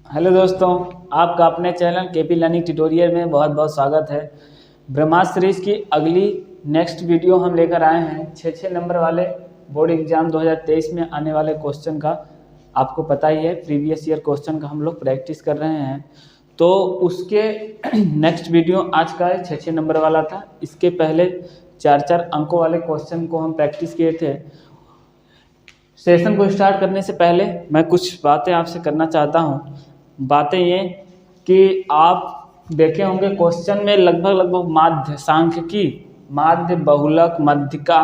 Hello दोस्तों, आपका अपने चैनल केपी लर्निंग ट्यूटोरियल में बहुत बहुत स्वागत है। ब्रह्मास्त्र सीरीज की अगली नेक्स्ट वीडियो हम लेकर आए हैं 6 नंबर वाले बोर्ड एग्जाम 2023 में आने वाले क्वेश्चन का। आपको पता ही है, प्रीवियस ईयर क्वेश्चन का हम लोग प्रैक्टिस कर रहे हैं। तो उसके नेक्स्ट वीडियो आज का 6 नंबर वाला था। इसके पहले 4 अंकों वाले क्वेश्चन को हम प्रैक्टिस किए थे। सेशन को स्टार्ट करने से पहले मैं कुछ बातें आपसे करना चाहता हूँ। बातें ये कि आप देखे होंगे क्वेश्चन में लगभग माध्य, सांख्यिकी, माध्य, बहुलक, मध्यिका,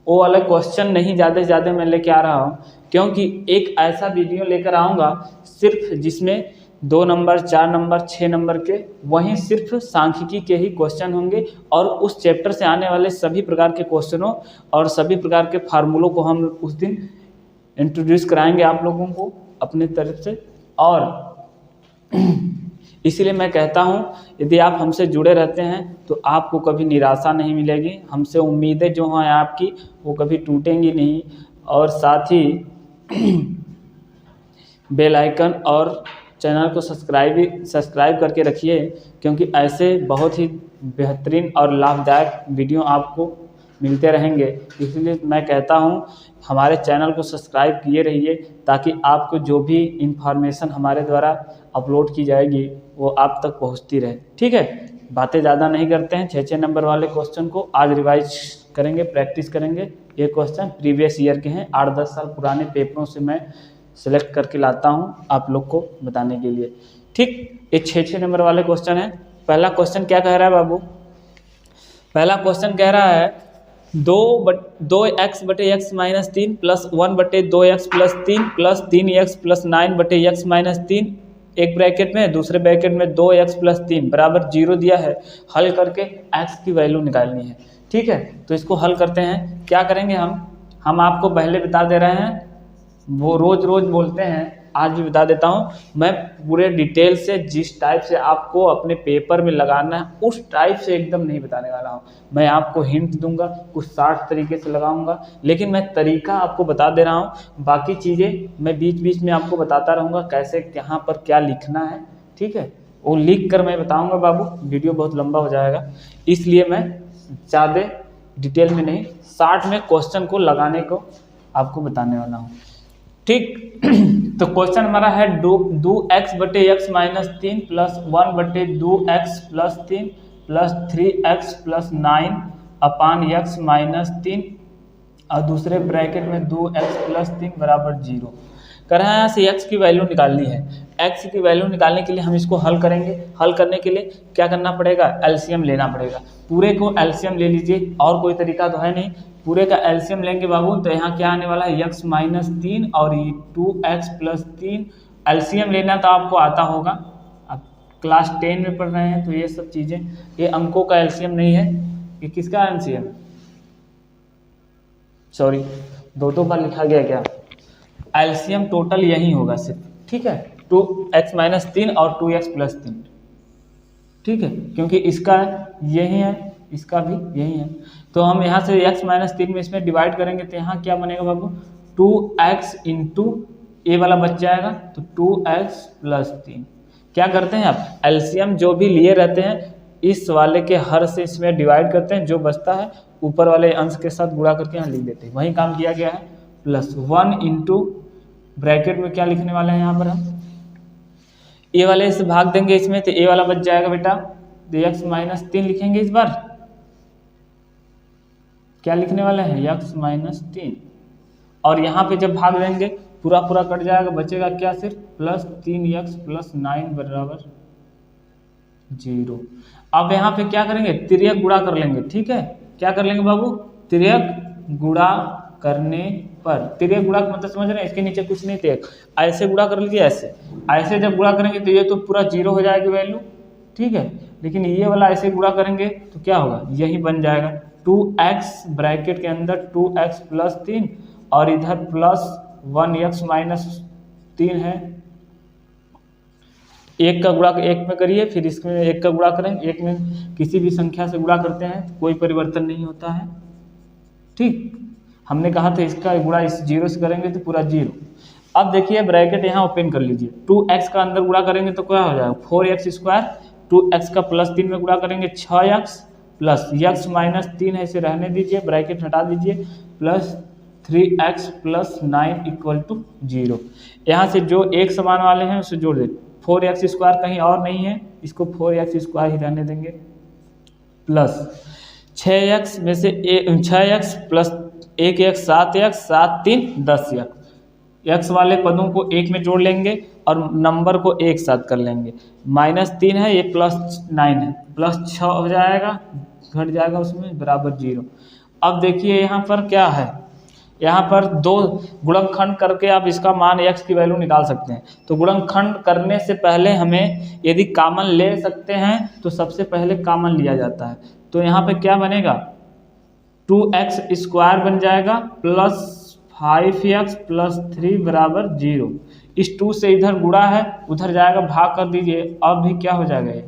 वो वाला क्वेश्चन नहीं ज़्यादा से ज़्यादा मैं लेके आ रहा हूँ, क्योंकि एक ऐसा वीडियो लेकर आऊँगा सिर्फ जिसमें 2 नंबर, 4 नंबर, 6 नंबर के वहीं सिर्फ सांख्यिकी के ही क्वेश्चन होंगे और उस चैप्टर से आने वाले सभी प्रकार के क्वेश्चनों और सभी प्रकार के फार्मूलों को हम उस दिन इंट्रोड्यूस कराएंगे आप लोगों को अपने तरफ से। और इसीलिए मैं कहता हूं, यदि आप हमसे जुड़े रहते हैं तो आपको कभी निराशा नहीं मिलेगी। हमसे उम्मीदें जो हैं आपकी वो कभी टूटेंगी नहीं। और साथ ही बेल आइकन और चैनल को सब्सक्राइब करके रखिए, क्योंकि ऐसे बहुत ही बेहतरीन और लाभदायक वीडियो आपको मिलते रहेंगे। इसलिए मैं कहता हूं, हमारे चैनल को सब्सक्राइब किए रहिए ताकि आपको जो भी इंफॉर्मेशन हमारे द्वारा अपलोड की जाएगी वो आप तक पहुंचती रहे। ठीक है, बातें ज़्यादा नहीं करते हैं। 6 नंबर वाले क्वेश्चन को आज रिवाइज करेंगे, प्रैक्टिस करेंगे। ये क्वेश्चन प्रीवियस ईयर के हैं, 8-10 साल पुराने पेपरों से मैं सेलेक्ट करके लाता हूं आप लोग को बताने के लिए। ठीक, ये 6 नंबर वाले क्वेश्चन है। पहला क्वेश्चन क्या कह रहा है बाबू? पहला क्वेश्चन कह रहा है 2x/x-3 plus 1/2x plus 3 plus 3x plus 9/x-3, एक ब्रैकेट में, दूसरे ब्रैकेट में 2x प्लस 3 बराबर 0 दिया है। हल करके x की वैल्यू निकालनी है। ठीक है, तो इसको हल करते हैं। क्या करेंगे हम आपको पहले बता दे रहे हैं, वो रोज बोलते हैं, आज भी बता देता हूँ। मैं पूरे डिटेल से जिस टाइप से आपको अपने पेपर में लगाना है उस टाइप से एकदम नहीं बताने वाला हूँ। मैं आपको हिंट दूंगा, कुछ शार्ट तरीके से लगाऊंगा, लेकिन मैं तरीका आपको बता दे रहा हूँ। बाकी चीज़ें मैं बीच बीच में आपको बताता रहूँगा, कैसे कहाँ पर क्या लिखना है। ठीक है, वो लिख कर मैं बताऊँगा बाबू, वीडियो बहुत लंबा हो जाएगा, इसलिए मैं ज़्यादा डिटेल में नहीं, शार्ट में क्वेश्चन को लगाने को आपको बताने वाला हूँ। ठीक, तो क्वेश्चन हमारा है 2x/x-3 plus 1/2x plus 3 plus 3x plus 9/x-3 और दूसरे ब्रैकेट में 2x प्लस 3 बराबर 0। कर रहे हैं यहाँ से x की वैल्यू निकालनी है। x की वैल्यू निकालने के लिए हम इसको हल करेंगे। हल करने के लिए क्या करना पड़ेगा? एलसीएम लेना पड़ेगा। पूरे को एलसीएम ले लीजिए, और कोई तरीका तो है नहीं। पूरे का एलसीएम लेंगे बाबू, तो यहाँ क्या आने वाला है? x-3 और ये 2x प्लस 3। एलसीएम लेना तो आपको आता होगा, आप क्लास 10 में पढ़ रहे हैं, तो ये सब चीज़ें, ये अंकों का एलसीएम नहीं है। ये किसका एलसीएम? सॉरी, दो बार लिखा गया क्या? एलसीएम टोटल यही होगा सिर्फ। ठीक है, 2x-3 और 2x प्लस 3। ठीक है, क्योंकि इसका यही है, इसका भी यही है, तो हम यहाँ से x-3 में इसमें डिवाइड करेंगे तो यहाँ क्या बनेगा बाबू? 2x इंटू ए वाला बच जाएगा, तो 2x प्लस 3। क्या करते हैं आप? एलसीएम जो भी लिए रहते हैं इस वाले के हर से इसमें डिवाइड करते हैं, जो बचता है ऊपर वाले अंश के साथ गुणा करके यहाँ लिख देते हैं। वही काम किया गया है। प्लस 1 इंटू ब्रैकेट में क्या लिखने वाले हैं यहाँ पर हम? ए वाले से भाग देंगे इसमें, तो ए वाला बच जाएगा बेटा, तो x-3 लिखेंगे इस बार। क्या लिखने वाले हैं? x-3। और यहाँ पे जब भाग देंगे पूरा कट जाएगा, बचेगा क्या? सिर्फ प्लस 3x प्लस 9 बराबर 0। अब यहाँ पे क्या करेंगे? तिर्यक गुणा कर लेंगे। ठीक है, क्या कर लेंगे बाबू? तिर्यक गुणा करने पर, तिर्यक गुणा का मतलब समझ रहे हैं? इसके नीचे कुछ नहीं थे, ऐसे गुणा कर लीजिए, ऐसे जब गुणा करेंगे तो ये तो पूरा 0 हो जाएगी वैल्यू। ठीक है, लेकिन ये वाला ऐसे गुणा करेंगे तो क्या होगा? यही बन जाएगा 2x ब्रैकेट के अंदर 2x प्लस 3 और इधर प्लस 1x-3 है। एक का गुणा एक में करिए, फिर इसमें एक का गुणा करें। एक में किसी भी संख्या से गुणा करते हैं कोई परिवर्तन नहीं होता है। ठीक, हमने कहा था इसका गुणा इस 0 से करेंगे तो पूरा 0। अब देखिए ब्रैकेट यहाँ ओपन कर लीजिए, 2x का अंदर गुणा करेंगे तो क्या हो जाएगा 4x स्क्वायर, 2x का प्लस 3 में गुणा करेंगे 6x प्लस x माइनस 3 है, इसे रहने दीजिए, ब्रैकेट हटा दीजिए, plus 3x plus 9 equal to 0। यहाँ से जो एक समान वाले हैं उसे जोड़ दें, 4x स्क्वायर कहीं और नहीं है, इसको 4x स्क्वायर ही रहने देंगे, प्लस 6x में से 6x plus 1x 7x 7 3 10x, x वाले पदों को एक में जोड़ लेंगे और नंबर को एक साथ कर लेंगे, -3 है ये प्लस 9 है, प्लस 6 हो जाएगा, घट जाएगा उसमें बराबर 0। अब देखिए यहाँ पर क्या है, यहाँ पर दो गुणनखंड करके आप इसका मान x की वैल्यू निकाल सकते हैं। तो गुणनखंड करने से पहले हमें यदि कॉमन ले सकते हैं तो सबसे पहले कॉमन लिया जाता है। तो यहाँ पे क्या बनेगा 2x स्क्वायर बन जाएगा प्लस 5x प्लस 3 बराबर 0। इस 2 से इधर गुणा है, उधर जाएगा भाग कर दीजिए, अब भी क्या हो जाएगा ये,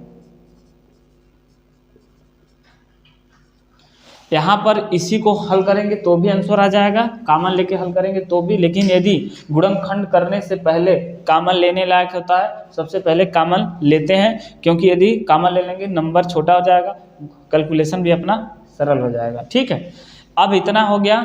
यहाँ पर इसी को हल करेंगे तो भी आंसर आ जाएगा, कॉमन लेके हल करेंगे तो भी। लेकिन यदि गुणनखंड करने से पहले कॉमन लेने लायक होता है, सबसे पहले कॉमन लेते हैं, क्योंकि यदि कॉमन ले लेंगे नंबर छोटा हो जाएगा, कैलकुलेशन भी अपना सरल हो जाएगा। ठीक है, अब इतना हो गया।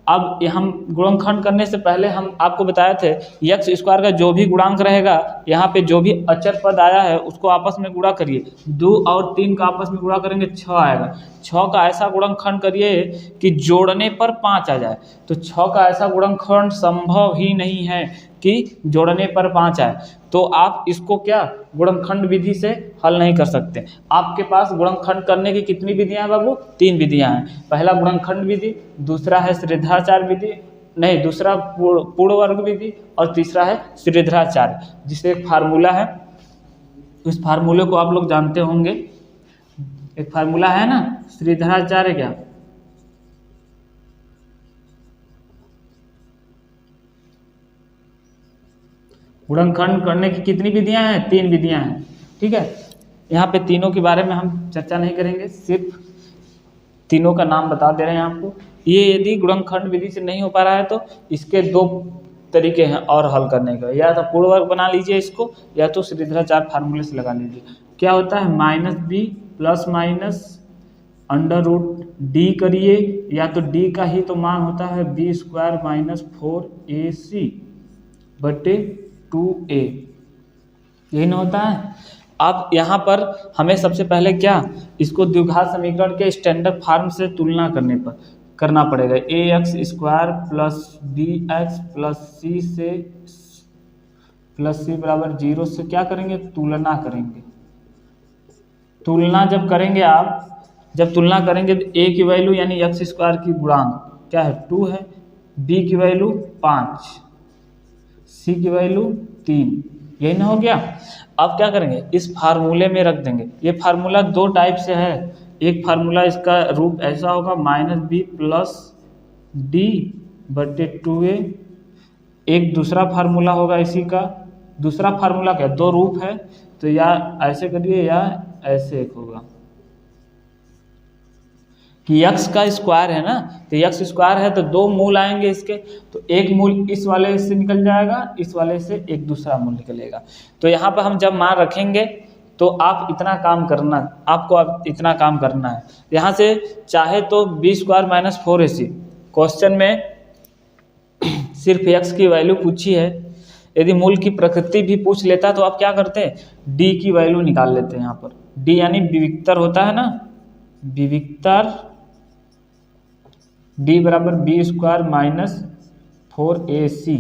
अब हम गुणनखंड करने से पहले हम आपको बताए थे x स्क्वायर का जो भी गुणांक रहेगा, यहाँ पे जो भी अचर पद आया है उसको आपस में गुणा करिए, 2 और 3 का आपस में गुणा करेंगे 6 आएगा। 6 का ऐसा गुणनखंड करिए कि जोड़ने पर 5 आ जाए। तो 6 का ऐसा गुणनखंड संभव ही नहीं है कि जोड़ने पर 5 आए, तो आप इसको क्या गुणनखंड विधि से हल नहीं कर सकते। आपके पास गुणनखंड करने की कितनी विधियां हैं बाबू, 3 विधियां हैं। पहला गुणनखंड विधि, दूसरा है श्रीधराचार्य विधि, नहीं दूसरा पूर्ण वर्ग विधि, और तीसरा है श्रीधराचार्य, जिसे एक फार्मूला है। उस फार्मूले को आप लोग जानते होंगे, एक फार्मूला है ना श्रीधराचार्य क्या, गुणनखंड करने की कितनी विधियां हैं, 3 विधियां हैं। ठीक है, यहाँ पे तीनों के बारे में हम चर्चा नहीं करेंगे, सिर्फ तीनों का नाम बता दे रहे हैं आपको। ये यदि गुणनखंड विधि से नहीं हो पा रहा है तो इसके 2 तरीके हैं और हल करने का, या तो पूर्ण वर्ग बना लीजिए इसको, या तो श्रीधराचार्य फार्मूले से लगा लीजिए। क्या होता है -b प्लस माइनस √d करिए, या तो d का ही तो मान होता है b स्क्वायर माइनस 4ac बटे 2a, यही ना होता है। अब यहाँ पर हमें सबसे पहले क्या इसको द्विघात समीकरण के स्टैंडर्ड फॉर्म से तुलना करना पड़ेगा। ax square plus bx plus c बराबर 0 से क्या करेंगे, तुलना करेंगे। तुलना जब करेंगे आप, जब तुलना करेंगे तो a की वैल्यू यानी x स्क्वायर की गुणांक क्या है 2 है, b की वैल्यू 5, c की वैल्यू 3, यही ना हो गया। अब क्या करेंगे, इस फार्मूले में रख देंगे। ये फार्मूला 2 टाइप से है, एक फार्मूला इसका रूप ऐसा होगा -b प्लस d बटे 2a, एक दूसरा फार्मूला होगा इसी का। दूसरा फार्मूला क्या, 2 रूप है, तो या ऐसे करिए या ऐसे एक होगा कि x का स्क्वायर है ना, तो x स्क्वायर है तो 2 मूल आएंगे इसके, तो एक मूल इस वाले से निकल जाएगा, इस वाले से एक दूसरा मूल निकलेगा। तो यहाँ पर हम जब मान रखेंगे तो आप इतना काम करना, आपको अब इतना काम करना है। यहाँ से चाहे तो b square minus 4ac, question में सिर्फ x की वैल्यू पूछी है, यदि मूल की प्रकृति भी पूछ लेता तो आप क्या करते हैं, d की वैल्यू निकाल लेते हैं। यहाँ पर d यानी विविक्तर होता है ना, विविक्तर d बराबर b स्क्वायर माइनस 4ac।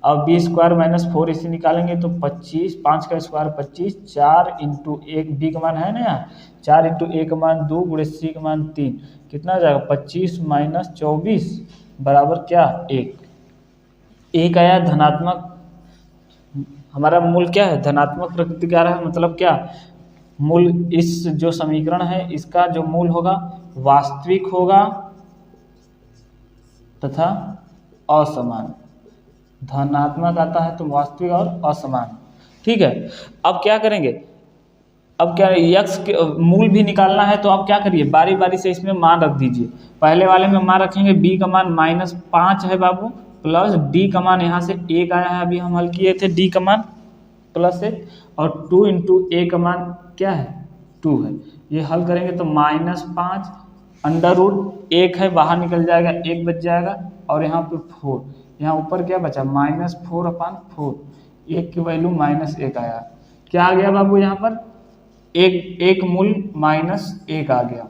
अब b स्क्वायर माइनस 4ac निकालेंगे तो 25, 5 का स्क्वायर 25, 4 इंटू 1, b का मान है ना यहाँ, 4 इंटू a का मान 2 गुणे c का मान 3, कितना आ जाएगा 25 माइनस 24 बराबर क्या 1 आया धनात्मक। हमारा मूल क्या है, धनात्मक प्रकृति का रहा है, मतलब क्या मूल, इस जो समीकरण है इसका जो मूल होगा वास्तविक होगा तथा असमान। धनात्मक आता है तो वास्तविक और असमान। ठीक है, अब क्या करेंगे, अब क्या x के मूल भी निकालना है, तो आप क्या करिए बारी बारी से इसमें मान रख दीजिए। पहले वाले में मान रखेंगे b का मान -5 है बाबू, प्लस डी का मान यहाँ से 1 आया है, अभी हम हल किए थे, डी का मान प्लस 1 और 2 इंटू ए का मान क्या है 2 है। ये हल करेंगे तो -5 अंडर रूट 1 है, बाहर निकल जाएगा 1 बच जाएगा और यहाँ पे 4, यहाँ ऊपर क्या बचा -4/4, 1 की वैल्यू -1 आया। क्या आ गया बाबू यहाँ पर एक मूल -1 आ गया।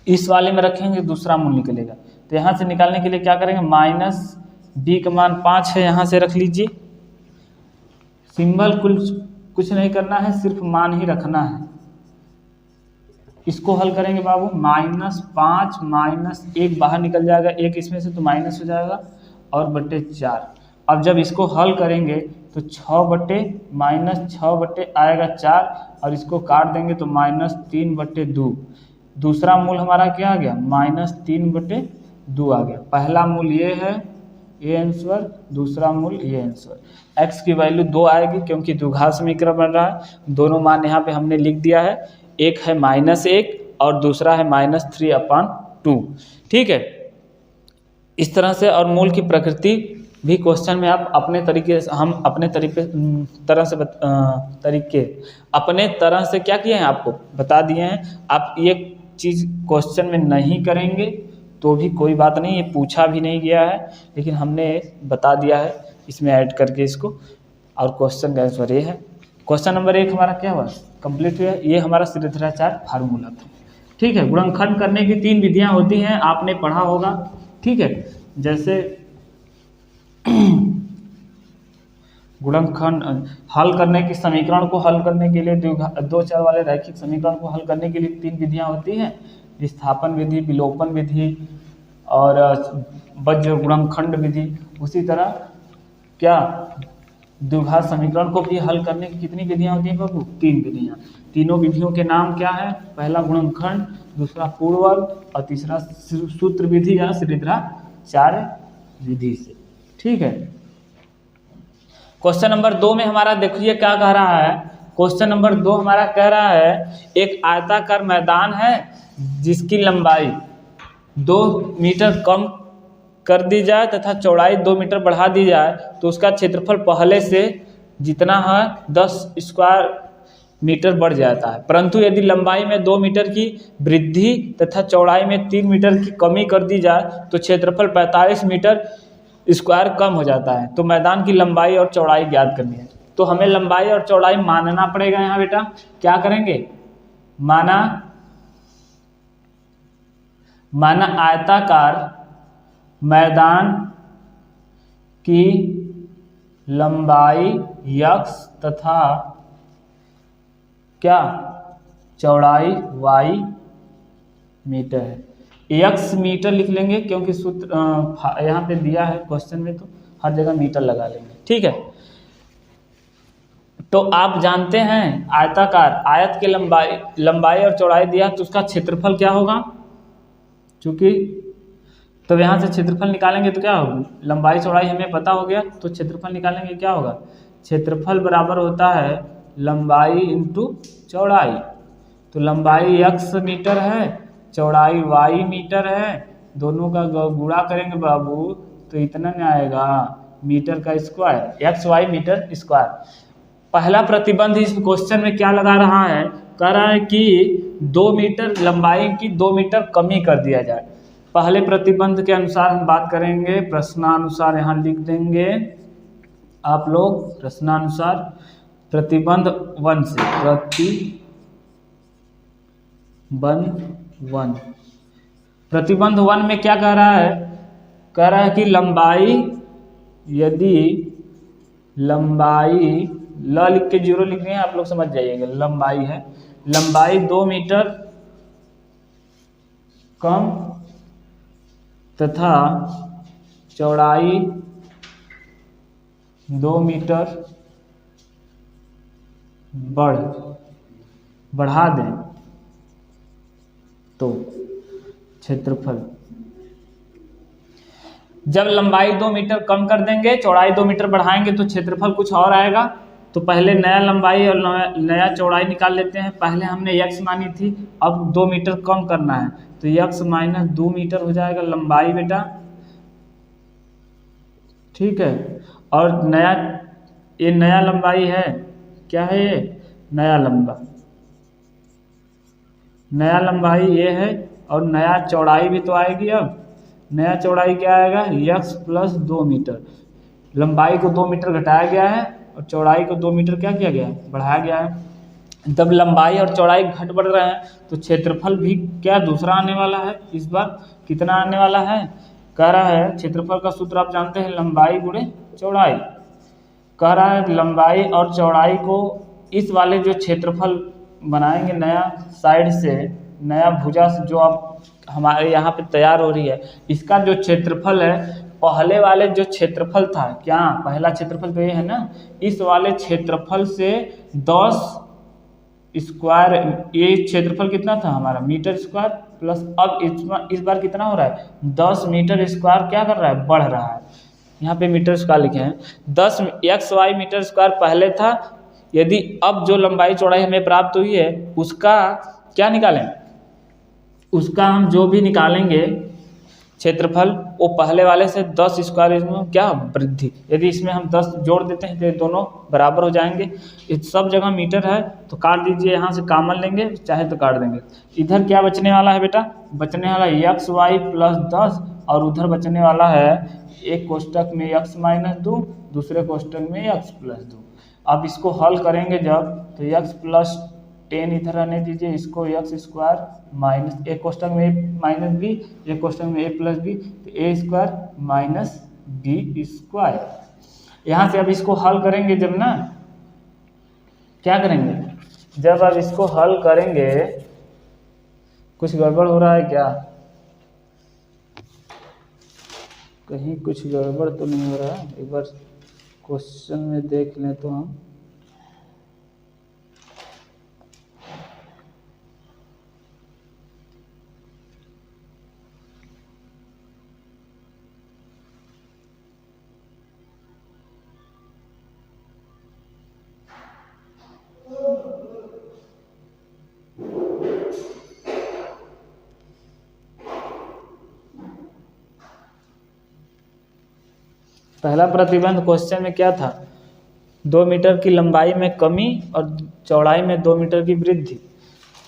इस वाले में रखेंगे दूसरा मूल निकलेगा, तो यहाँ से निकालने के लिए क्या करेंगे -d का मान 5 है, यहाँ से रख लीजिए। सिंबल कुछ नहीं करना है, सिर्फ मान ही रखना है। इसको हल करेंगे बाबू -5 -1 बाहर निकल जाएगा, 1 इसमें से तो माइनस हो जाएगा और बटे 4। अब जब इसको हल करेंगे तो 6 आएगा 4 और इसको काट देंगे तो -3/2। दूसरा मूल हमारा क्या आ गया -3/2 आ गया। पहला मूल ये है, ये आंसर, दूसरा मूल ये आंसर। x की वैल्यू 2 आएगी क्योंकि द्विघात समीकरण बन रहा है। दोनों मान यहाँ पे हमने लिख दिया है, एक है -1 और दूसरा है -3/2। ठीक है, इस तरह से। और मूल की प्रकृति भी क्वेश्चन में आप अपने तरीके से, हम अपने अपने तरह से क्या किए हैं आपको बता दिए हैं। आप ये चीज़ क्वेश्चन में नहीं करेंगे तो भी कोई बात नहीं, ये पूछा भी नहीं गया है, लेकिन हमने बता दिया है इसमें ऐड करके इसको। और क्वेश्चन का आंसर ये है। क्वेश्चन नंबर 1 हमारा क्या हुआ कंप्लीट हुआ। ये हमारा श्रीधराचार्य फार्मूला था। ठीक है, गुणनखंड करने की 3 विधियां होती हैं, आपने पढ़ा होगा। ठीक है, जैसे गुणनखंड हल करने की, समीकरण को हल करने के लिए, दो चर वाले रैखिक समीकरण को हल करने के लिए 3 विधियां होती हैं, विस्थापन विधि, विलोपन विधि और वज्र गुणनखंड विधि। उसी तरह क्या द्विघात समीकरण को भी हल करने की कितनी विधियां होती हैं बाबू 3 विधियां। तीनों विधियों के नाम क्या है, पहला गुणनखंड, दूसरा पूर्ववर्ग और तीसरा सूत्र विधि या श्रीधराचार्य विधि से। ठीक है, क्वेश्चन नंबर 2 में हमारा देखिए क्या कह रहा है। क्वेश्चन नंबर 2 हमारा कह रहा है एक आयताकार मैदान है जिसकी लंबाई 2 मीटर कम कर दी जाए तथा चौड़ाई 2 मीटर बढ़ा दी जाए तो उसका क्षेत्रफल पहले से जितना है 10 स्क्वायर मीटर बढ़ जाता है, परंतु यदि लंबाई में 2 मीटर की वृद्धि तथा चौड़ाई में 3 मीटर की कमी कर दी जाए तो क्षेत्रफल 45 मीटर स्क्वायर कम हो जाता है। तो मैदान की लंबाई और चौड़ाई ज्ञात करनी है। तो हमें लंबाई और चौड़ाई मानना पड़ेगा। यहाँ बेटा क्या करेंगे, माना आयताकार मैदान की लंबाई x तथा क्या चौड़ाई y मीटर है। x मीटर लिख लेंगे क्योंकि सूत्र यहाँ पे दिया है क्वेश्चन में, तो हर जगह मीटर लगा लेंगे। ठीक है, तो आप जानते हैं आयताकार, आयत की लंबाई और चौड़ाई दिया तो उसका क्षेत्रफल क्या होगा, चूंकि तो यहाँ से क्षेत्रफल निकालेंगे तो क्या होगी, लंबाई चौड़ाई हमें पता हो गया तो क्षेत्रफल निकालेंगे क्या होगा, क्षेत्रफल बराबर होता है लंबाई इंटू चौड़ाई। तो लंबाई x मीटर है, चौड़ाई y मीटर है, दोनों का गुणा करेंगे बाबू तो इतना नहीं आएगा मीटर का स्क्वायर, xy मीटर स्क्वायर। पहला प्रतिबंध इस क्वेश्चन में क्या लगा रहा है, कह रहा है कि 2 मीटर लंबाई की 2 मीटर कमी कर दिया जाए। पहले प्रतिबंध के अनुसार हम बात करेंगे, प्रश्नानुसार यहाँ लिख देंगे आप लोग प्रश्नानुसार। प्रतिबंध 1 से, प्रतिबंध 1 में क्या कह रहा है, कह रहा है कि लंबाई, यदि लंबाई ल लिख के 0 लिख रहे हैं आप लोग समझ जाइएगा, लंबाई है, लंबाई 2 मीटर कम तथा चौड़ाई 2 मीटर बढ़ा दें तो क्षेत्रफल, जब लंबाई 2 मीटर कम कर देंगे चौड़ाई 2 मीटर बढ़ाएंगे तो क्षेत्रफल कुछ और आएगा। तो पहले नया लंबाई और नया चौड़ाई निकाल लेते हैं। पहले हमने x मानी थी, अब 2 मीटर कम करना है तो x माइनस 2 मीटर हो जाएगा लंबाई बेटा, ठीक है। और ये नया लंबाई है, क्या है ये नया लंबाई ये है। और नया चौड़ाई भी तो आएगी। अब नया चौड़ाई क्या आएगा, x प्लस 2 मीटर। लंबाई को 2 मीटर घटाया गया है और चौड़ाई को 2 मीटर क्या किया गया है, बढ़ाया गया है। जब लंबाई और चौड़ाई घट बढ़ रहे हैं तो क्षेत्रफल भी क्या दूसरा आने वाला है। इस बार कितना आने वाला है, कह रहा है क्षेत्रफल का सूत्र आप जानते हैं, लंबाई गुणे चौड़ाई। कह रहा है लंबाई और चौड़ाई को इस वाले जो क्षेत्रफल बनाएंगे नया साइड से, नया भुजा से जो अब हमारे यहाँ पे तैयार हो रही है, इसका जो क्षेत्रफल है, पहले वाले जो क्षेत्रफल था, क्या पहला क्षेत्रफल तो ये है ना, इस वाले क्षेत्रफल से 10 स्क्वायर, ये क्षेत्रफल कितना था हमारा मीटर स्क्वायर प्लस, अब इस बार कितना हो रहा है, 10 मीटर स्क्वायर क्या कर रहा है, बढ़ रहा है। यहाँ पे मीटर स्क्वायर लिखे हैं, 10 XY मीटर स्क्वायर पहले था। यदि अब जो लंबाई चौड़ाई हमें प्राप्त हुई है उसका क्या निकालें, उसका हम जो भी निकालेंगे क्षेत्रफल वो पहले वाले से 10 स्क्वायर इसमें क्या वृद्धि। यदि इसमें हम 10 जोड़ देते हैं तो ये दोनों बराबर हो जाएंगे। इस सब जगह मीटर है तो काट दीजिए, यहाँ से कॉमन लेंगे चाहे तो काट देंगे। इधर क्या बचने वाला है बेटा, बचने वाला XY प्लस 10 और उधर बचने वाला है एक कोष्टक में x माइनस 2, दूसरे कोष्टक में x प्लस 2। अब इसको हल करेंगे जब तो x प्लस 10 इधर रहने दीजिए, इसको x स्क्वायर माइनस एक कोष्टक में माइनस बी, एक कोष्टक में a प्लस बी, तो a square minus b square. यहाँ से अब इसको हल करेंगे जब ना, क्या करेंगे, जब अब इसको हल करेंगे, कुछ गड़बड़ हो रहा है क्या, कहीं कुछ गड़बड़ तो नहीं हो रहा है, एक बार क्वेश्चन में देख लें तो हम। पहला प्रतिबंध क्वेश्चन में क्या था, 2 मीटर की लंबाई में कमी और चौड़ाई में 2 मीटर की वृद्धि।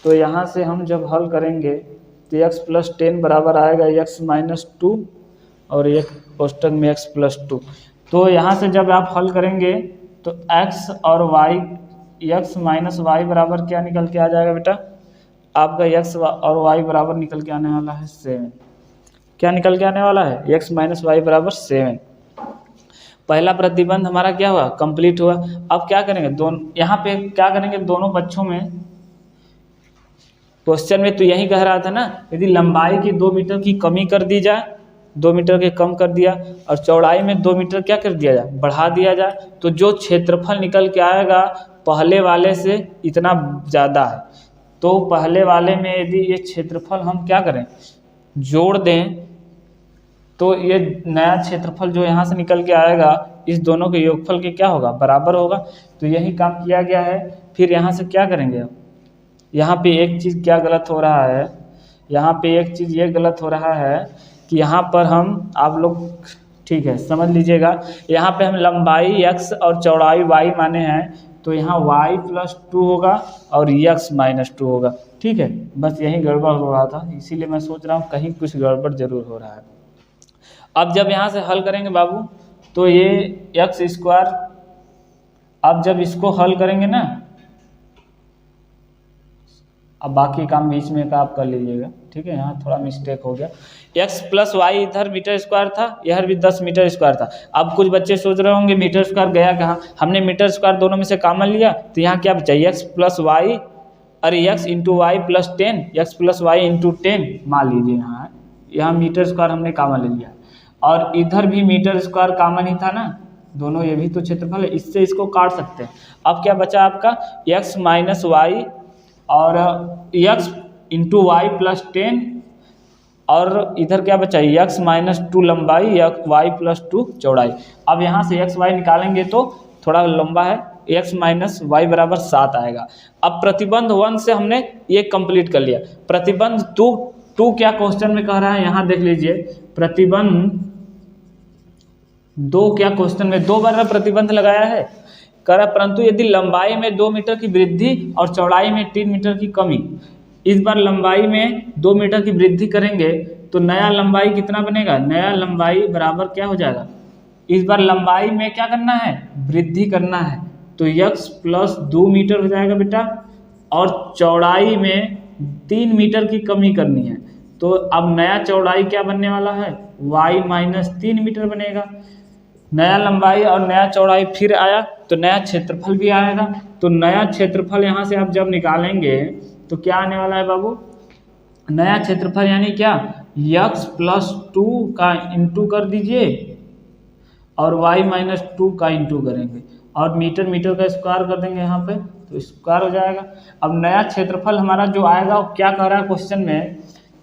तो यहाँ से हम जब हल करेंगे तो x प्लस 10 बराबर आएगा x माइनस 2 और एक कोष्टक में x प्लस 2। तो यहाँ से जब आप हल करेंगे तो x और y, x माइनस वाई बराबर क्या निकल के आ जाएगा बेटा, आपका x और y बराबर निकल के आने वाला है 7। क्या निकल के आने वाला है, x माइनस वाई बराबर 7। पहला प्रतिबंध हमारा क्या हुआ, कंप्लीट हुआ। अब क्या करेंगे, दोनों यहाँ पे क्या करेंगे, दोनों पक्षों में, क्वेश्चन में तो यही कह रहा था ना, यदि लंबाई की 2 मीटर की कमी कर दी जाए, 2 मीटर के कम कर दिया और चौड़ाई में 2 मीटर क्या कर दिया जाए, बढ़ा दिया जाए, तो जो क्षेत्रफल निकल के आएगा पहले वाले से इतना ज़्यादा है। तो पहले वाले में यदि ये क्षेत्रफल हम क्या करें, जोड़ दें, तो ये नया क्षेत्रफल जो यहाँ से निकल के आएगा इस दोनों के योगफल के क्या होगा, बराबर होगा। तो यही काम किया गया है। फिर यहाँ से क्या करेंगे, अब यहाँ पे एक चीज़ क्या गलत हो रहा है, यहाँ पे एक चीज़ ये गलत हो रहा है कि यहाँ पर हम, आप लोग ठीक है समझ लीजिएगा, यहाँ पे हम लंबाई x और चौड़ाई y माने हैं, तो यहाँ y प्लस 2 होगा और x माइनस 2 होगा। ठीक है, बस यही गड़बड़ हो रहा था, इसीलिए मैं सोच रहा हूँ कहीं कुछ गड़बड़ जरूर हो रहा है। अब जब यहाँ से हल करेंगे बाबू तो ये x स्क्वायर, अब जब इसको हल करेंगे ना, अब बाकी काम बीच में का आप कर लीजिएगा, ठीक है, यहाँ थोड़ा मिस्टेक हो गया। x प्लस वाई इधर मीटर स्क्वायर था, यह भी 10 मीटर स्क्वायर था। अब कुछ बच्चे सोच रहे होंगे मीटर स्क्वायर गया कहाँ, हमने मीटर स्क्वायर दोनों में से कॉमन लिया, तो यहाँ क्या बचा, x प्लस वाई, अरे x into y plus 10, x plus y into 10 मान लीजिए। यहाँ मीटर स्क्वायर हमने कॉमन ले लिया और इधर भी मीटर स्क्वायर कॉमन ही था ना, दोनों ये भी तो क्षेत्रफल है, इससे इसको काट सकते हैं। अब क्या बचा आपका, x माइनस वाई और x इंटू वाई प्लस 10 और इधर क्या बचा, x माइनस 2 लंबाई या y प्लस 2 चौड़ाई। अब यहाँ से x y निकालेंगे तो थोड़ा लंबा है, x माइनस वाई बराबर 7 आएगा। अब प्रतिबंध 1 से हमने ये कंप्लीट कर लिया। प्रतिबंध 2 क्या क्वेश्चन में कह रहा है, यहाँ देख लीजिए, प्रतिबंध दो क्या क्वेश्चन में 2 बार प्रतिबंध लगाया है करा, परंतु यदि लंबाई में 2 मीटर की वृद्धि और चौड़ाई में 3 मीटर की कमी, इस बार लंबाई में 2 मीटर की वृद्धि करेंगे तो नया लंबाई कितना बनेगा, नया लंबाई बराबर क्या हो जाएगा, इस बार लंबाई में क्या करना है, वृद्धि करना है, तो x प्लस 2 मीटर हो जाएगा बेटा, और चौड़ाई में 3 मीटर की कमी करनी है, तो अब नया चौड़ाई क्या बनने वाला है, y माइनस 3 मीटर बनेगा। नया लंबाई और नया चौड़ाई फिर आया तो नया क्षेत्रफल भी आएगा, तो नया क्षेत्रफल यहाँ से आप जब निकालेंगे तो क्या आने वाला है बाबू, नया क्षेत्रफल यानी क्या, x प्लस 2 का इंटू कर दीजिए और y माइनस 2 का इंटू करेंगे और मीटर मीटर का स्क्वायर कर देंगे यहाँ पे, तो स्क्वायर हो जाएगा। अब नया क्षेत्रफल हमारा जो आएगा वो क्या कह रहा है क्वेश्चन में,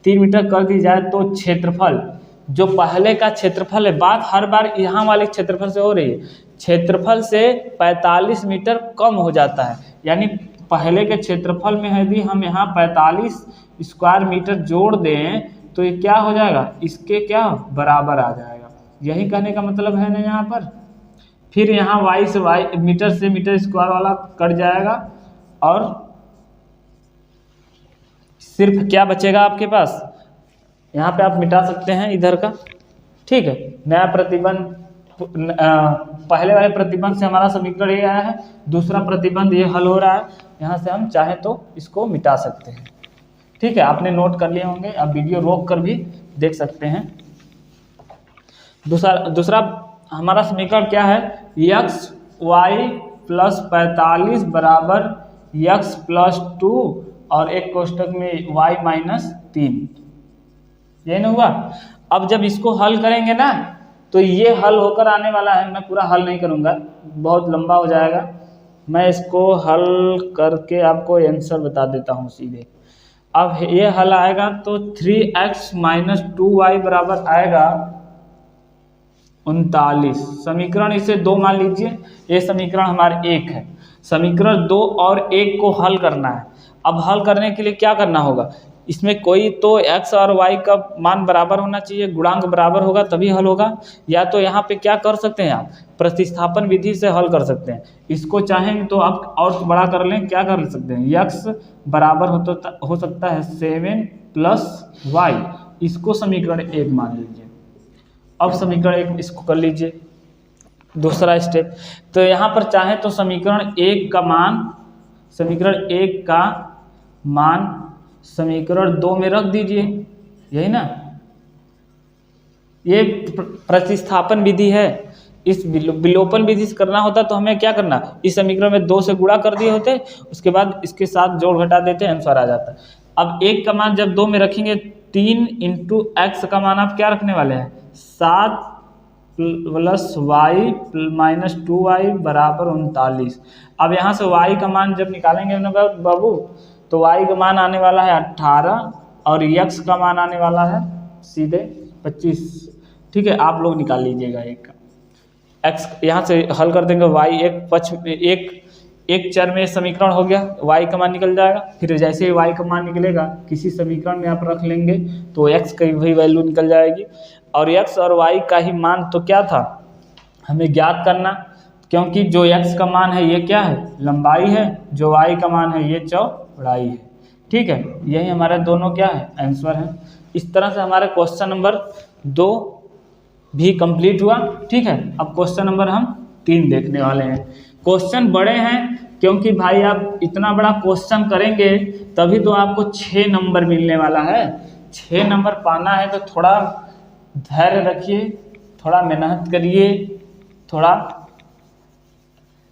3 मीटर कर दी जाए तो क्षेत्रफल जो पहले का क्षेत्रफल है, बात हर बार यहाँ वाले क्षेत्रफल से हो रही है, क्षेत्रफल से 45 मीटर कम हो जाता है, यानी पहले के क्षेत्रफल में यदि हम यहाँ 45 स्क्वायर मीटर जोड़ दें तो ये क्या हो जाएगा, इसके क्या बराबर आ जाएगा, यही कहने का मतलब है ना यहाँ पर। फिर यहाँ y से y मीटर से मीटर स्क्वायर वाला कट जाएगा और सिर्फ क्या बचेगा आपके पास, यहाँ पे आप मिटा सकते हैं इधर का, ठीक है। नया प्रतिबंध पहले वाले प्रतिबंध से हमारा समीकरण ये आया है, दूसरा प्रतिबंध ये हल हो रहा है, यहाँ से हम चाहे तो इसको मिटा सकते हैं, ठीक है। आपने नोट कर लिए होंगे, आप वीडियो रोक कर भी देख सकते हैं। दूसरा हमारा समीकरण क्या है, x y प्लस 45 बराबर x प्लस 2 और एक कोष्टक में y माइनस 3, ये नहीं हुआ। अब जब इसको हल करेंगे ना तो ये हल होकर आने वाला है, मैं पूरा हल नहीं करूँगा, बहुत लंबा हो जाएगा, मैं इसको हल करके आपको आंसर बता देता हूँ सीधे। अब ये हल आएगा तो 3x माइनस 2y बराबर आएगा 39। समीकरण इसे 2 मान लीजिए, ये समीकरण हमारा 1 है, समीकरण 2 और 1 को हल करना है। अब हल करने के लिए क्या करना होगा, इसमें कोई तो x और y का मान बराबर होना चाहिए, गुणांक बराबर होगा तभी हल होगा, या तो यहाँ पे क्या कर सकते हैं आप, प्रतिस्थापन विधि से हल कर सकते हैं। इसको चाहेंगे तो आप और बड़ा कर लें, क्या कर सकते हैं, x बराबर हो सकता है 7 प्लस y, इसको समीकरण 1 मान लीजिए। अब समीकरण 1 इसको कर लीजिए, दूसरा स्टेप, तो यहाँ पर चाहे तो समीकरण 1 का मान समीकरण 2 में रख दीजिए, यही ना, ये प्रतिस्थापन विधि है। इस विलोपन विधि से करना होता तो हमें क्या करना, इस समीकरण में 2 से गुणा कर दिए होते, उसके बाद इसके साथ जोड़ घटा देते, आंसर आ जाता। अब 1 का मान जब 2 में रखेंगे, 3 इंटू एक्स का मान आप क्या रखने वाले हैं, 7 प्लस y माइनस 2y बराबर 39। अब यहाँ से y का मान जब निकालेंगे ना बाबू, तो y का मान आने वाला है 18 और x का मान आने वाला है सीधे 25, ठीक है। आप लोग निकाल लीजिएगा एक का, x यहाँ से हल कर देंगे, y एक चर में समीकरण हो गया, y का मान निकल जाएगा। फिर जैसे ही y का मान निकलेगा किसी समीकरण में आप रख लेंगे तो x की वही वैल्यू निकल जाएगी, और x और y का ही मान तो क्या था हमें ज्ञात करना, क्योंकि जो x का मान है ये क्या है, लंबाई है, जो y का मान है ये चौड़ाई है, ठीक है। यही हमारे दोनों क्या है, आंसर है। इस तरह से हमारे क्वेश्चन नंबर 2 भी कंप्लीट हुआ, ठीक है। अब क्वेश्चन नंबर हम 3 देखने वाले हैं। क्वेश्चन बड़े हैं क्योंकि भाई आप इतना बड़ा क्वेश्चन करेंगे तभी तो आपको 6 नंबर मिलने वाला है। 6 नंबर पाना है तो थोड़ा धैर्य रखिए, थोड़ा मेहनत करिए, थोड़ा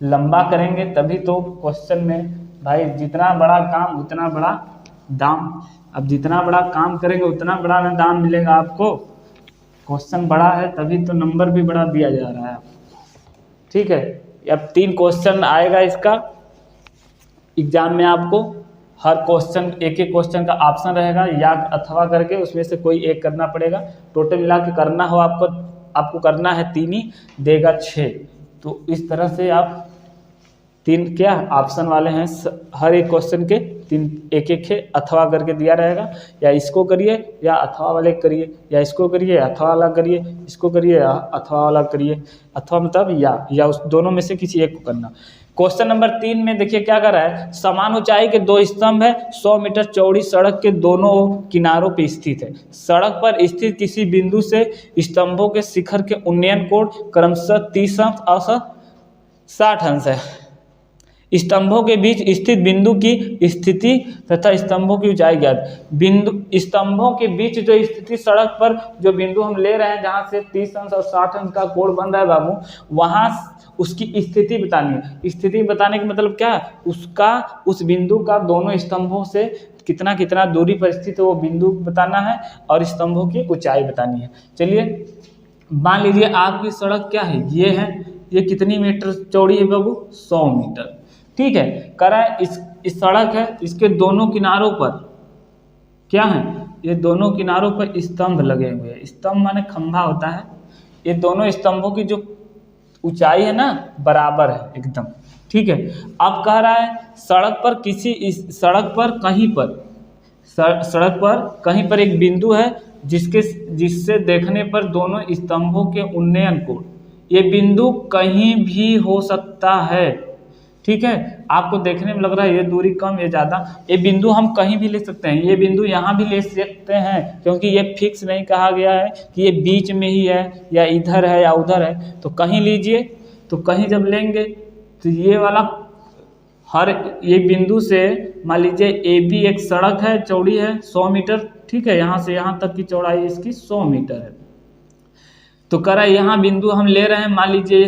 लंबा करेंगे तभी तो क्वेश्चन में भाई जितना बड़ा काम उतना बड़ा दाम। अब जितना बड़ा काम करेंगे उतना बड़ा ना दाम मिलेगा आपको, क्वेश्चन बड़ा है तभी तो नंबर भी बड़ा दिया जा रहा है, ठीक है। अब 3 क्वेश्चन आएगा इसका एग्जाम में, आपको हर क्वेश्चन एक क्वेश्चन का ऑप्शन रहेगा, या अथवा करके उसमें से कोई एक करना पड़ेगा। टोटल मिला के करना हो आपको करना है 3 ही, देगा 6। तो इस तरह से आप तीन क्या ऑप्शन वाले हैं, हर एक क्वेश्चन के तीन एक एक है अथवा करके दिया रहेगा, या इसको करिए या अथवा वाले करिए, या इसको करिए अथवा वाला करिए, इसको करिए या अथवा वाला करिए। अथवा मतलब या उस दोनों में से किसी एक को करना। क्वेश्चन नंबर 3 में देखिए क्या कर रहा है, समान ऊंचाई के दो स्तंभ है, 100 मीटर चौड़ी सड़क के दोनों किनारों पर स्थित है। सड़क पर स्थित किसी बिंदु से स्तंभों के शिखर के उन्नयन कोण क्रमशः 30 अंश और 60 अंश है। स्तंभों के बीच स्थित बिंदु की स्थिति तथा स्तंभों की ऊंचाई ज्ञात। बिंदु स्तंभों के बीच जो स्थिति, सड़क पर जो बिंदु हम ले रहे हैं जहां से 30 अंश और 60 अंश का कोण बन रहा है बाबू, वहां उसकी स्थिति बतानी है। स्थिति बताने का मतलब क्या है, उसका उस बिंदु का दोनों स्तंभों से कितना कितना दूरी पर स्थित है वो बिंदु बताना है और स्तंभों की ऊंचाई बतानी है। चलिए मान लीजिए आपकी सड़क क्या है, ये है, ये कितनी मीटर चौड़ी है बाबू, 100 मीटर। ठीक है, करा इस सड़क है, इसके दोनों किनारों पर क्या है, ये दोनों किनारों पर स्तंभ लगे हुए हैं। स्तंभ माने खंभा होता है। ये दोनों स्तंभों की जो ऊंचाई है ना बराबर है एकदम। ठीक है, अब कह रहा है सड़क पर कहीं पर एक बिंदु है जिससे देखने पर दोनों स्तंभों के उन्नयन कोण, ये बिंदु कहीं भी हो सकता है। ठीक है, आपको देखने में लग रहा है ये दूरी कम ये ज़्यादा, ये बिंदु हम कहीं भी ले सकते हैं। ये बिंदु यहाँ भी ले सकते हैं क्योंकि ये फिक्स नहीं कहा गया है कि ये बीच में ही है या इधर है या उधर है। तो कहीं लीजिए, तो कहीं जब लेंगे तो ये वाला ये बिंदु से मान लीजिए ए बी एक सड़क है, चौड़ी है 100 मीटर। ठीक है, यहाँ से यहाँ तक की चौड़ाई इसकी 100 मीटर है। तो कह रहा है यहाँ बिंदु हम ले रहे हैं, मान लीजिए